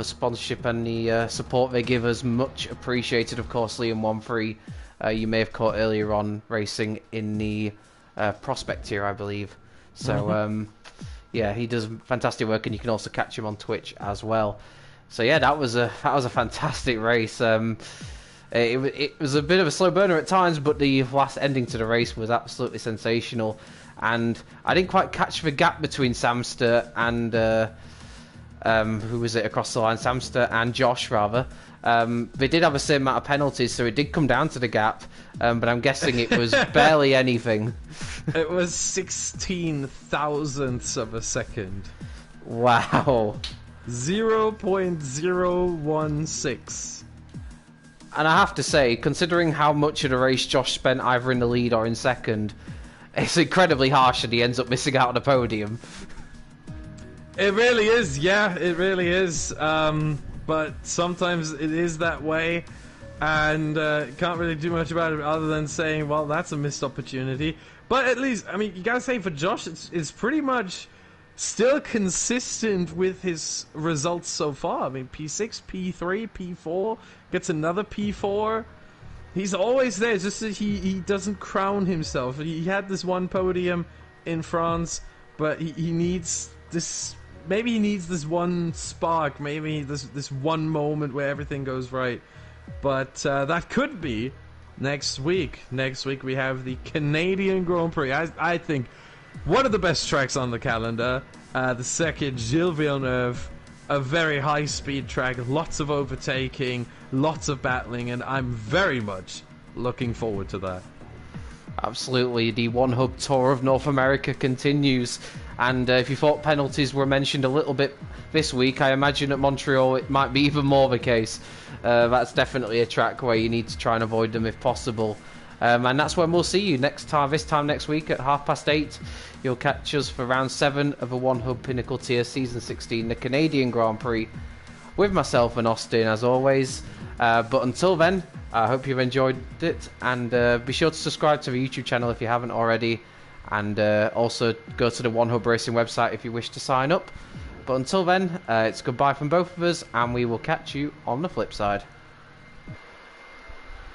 [SPEAKER 1] sponsorship and the support they give us. Much appreciated. Of course, Liam13, you may have caught earlier on racing in the Prospect here, I believe. So, yeah, he does fantastic work, and you can also catch him on Twitch as well. So yeah, that was a fantastic race. It was a bit of a slow burner at times, but the last ending to the race was absolutely sensational. And I didn't quite catch the gap between Samster and who was it across the line? Samster and Josh, rather. They did have the same amount of penalties, so it did come down to the gap. But I'm guessing it was barely anything.
[SPEAKER 2] It was 16 thousandths of a second.
[SPEAKER 1] Wow.
[SPEAKER 2] 0.016.
[SPEAKER 1] And I have to say, considering how much of the race Josh spent either in the lead or in second, it's incredibly harsh that he ends up missing out on the podium.
[SPEAKER 2] It really is, yeah, it really is. But sometimes it is that way, and can't really do much about it other than saying, well, that's a missed opportunity. But at least, I mean, you gotta say for Josh, it's pretty much still consistent with his results so far. I mean, P6, P3, P4, gets another P4. He's always there, it's just that he doesn't crown himself. He had this one podium in France, but he needs this... Maybe he needs this one spark, maybe this one moment where everything goes right. But that could be next week. Next week we have the Canadian Grand Prix. I think one of the best tracks on the calendar. The second, Gilles Villeneuve. A very high-speed track, lots of overtaking, lots of battling, and I'm very much looking forward to that.
[SPEAKER 1] Absolutely, the One Hub Tour of North America continues. And if you thought penalties were mentioned a little bit this week, I imagine at Montreal it might be even more the case. That's definitely a track where you need to try and avoid them if possible. And that's when we'll see you this time next week at 8:30. You'll catch us for round 7 of the One Hub Pinnacle Tier Season 16, the Canadian Grand Prix, with myself and Austin as always. But until then, I hope you've enjoyed it, and be sure to subscribe to the YouTube channel if you haven't already, and also go to the One Hub Racing website if you wish to sign up. But until then, it's goodbye from both of us, and we will catch you on the flip side.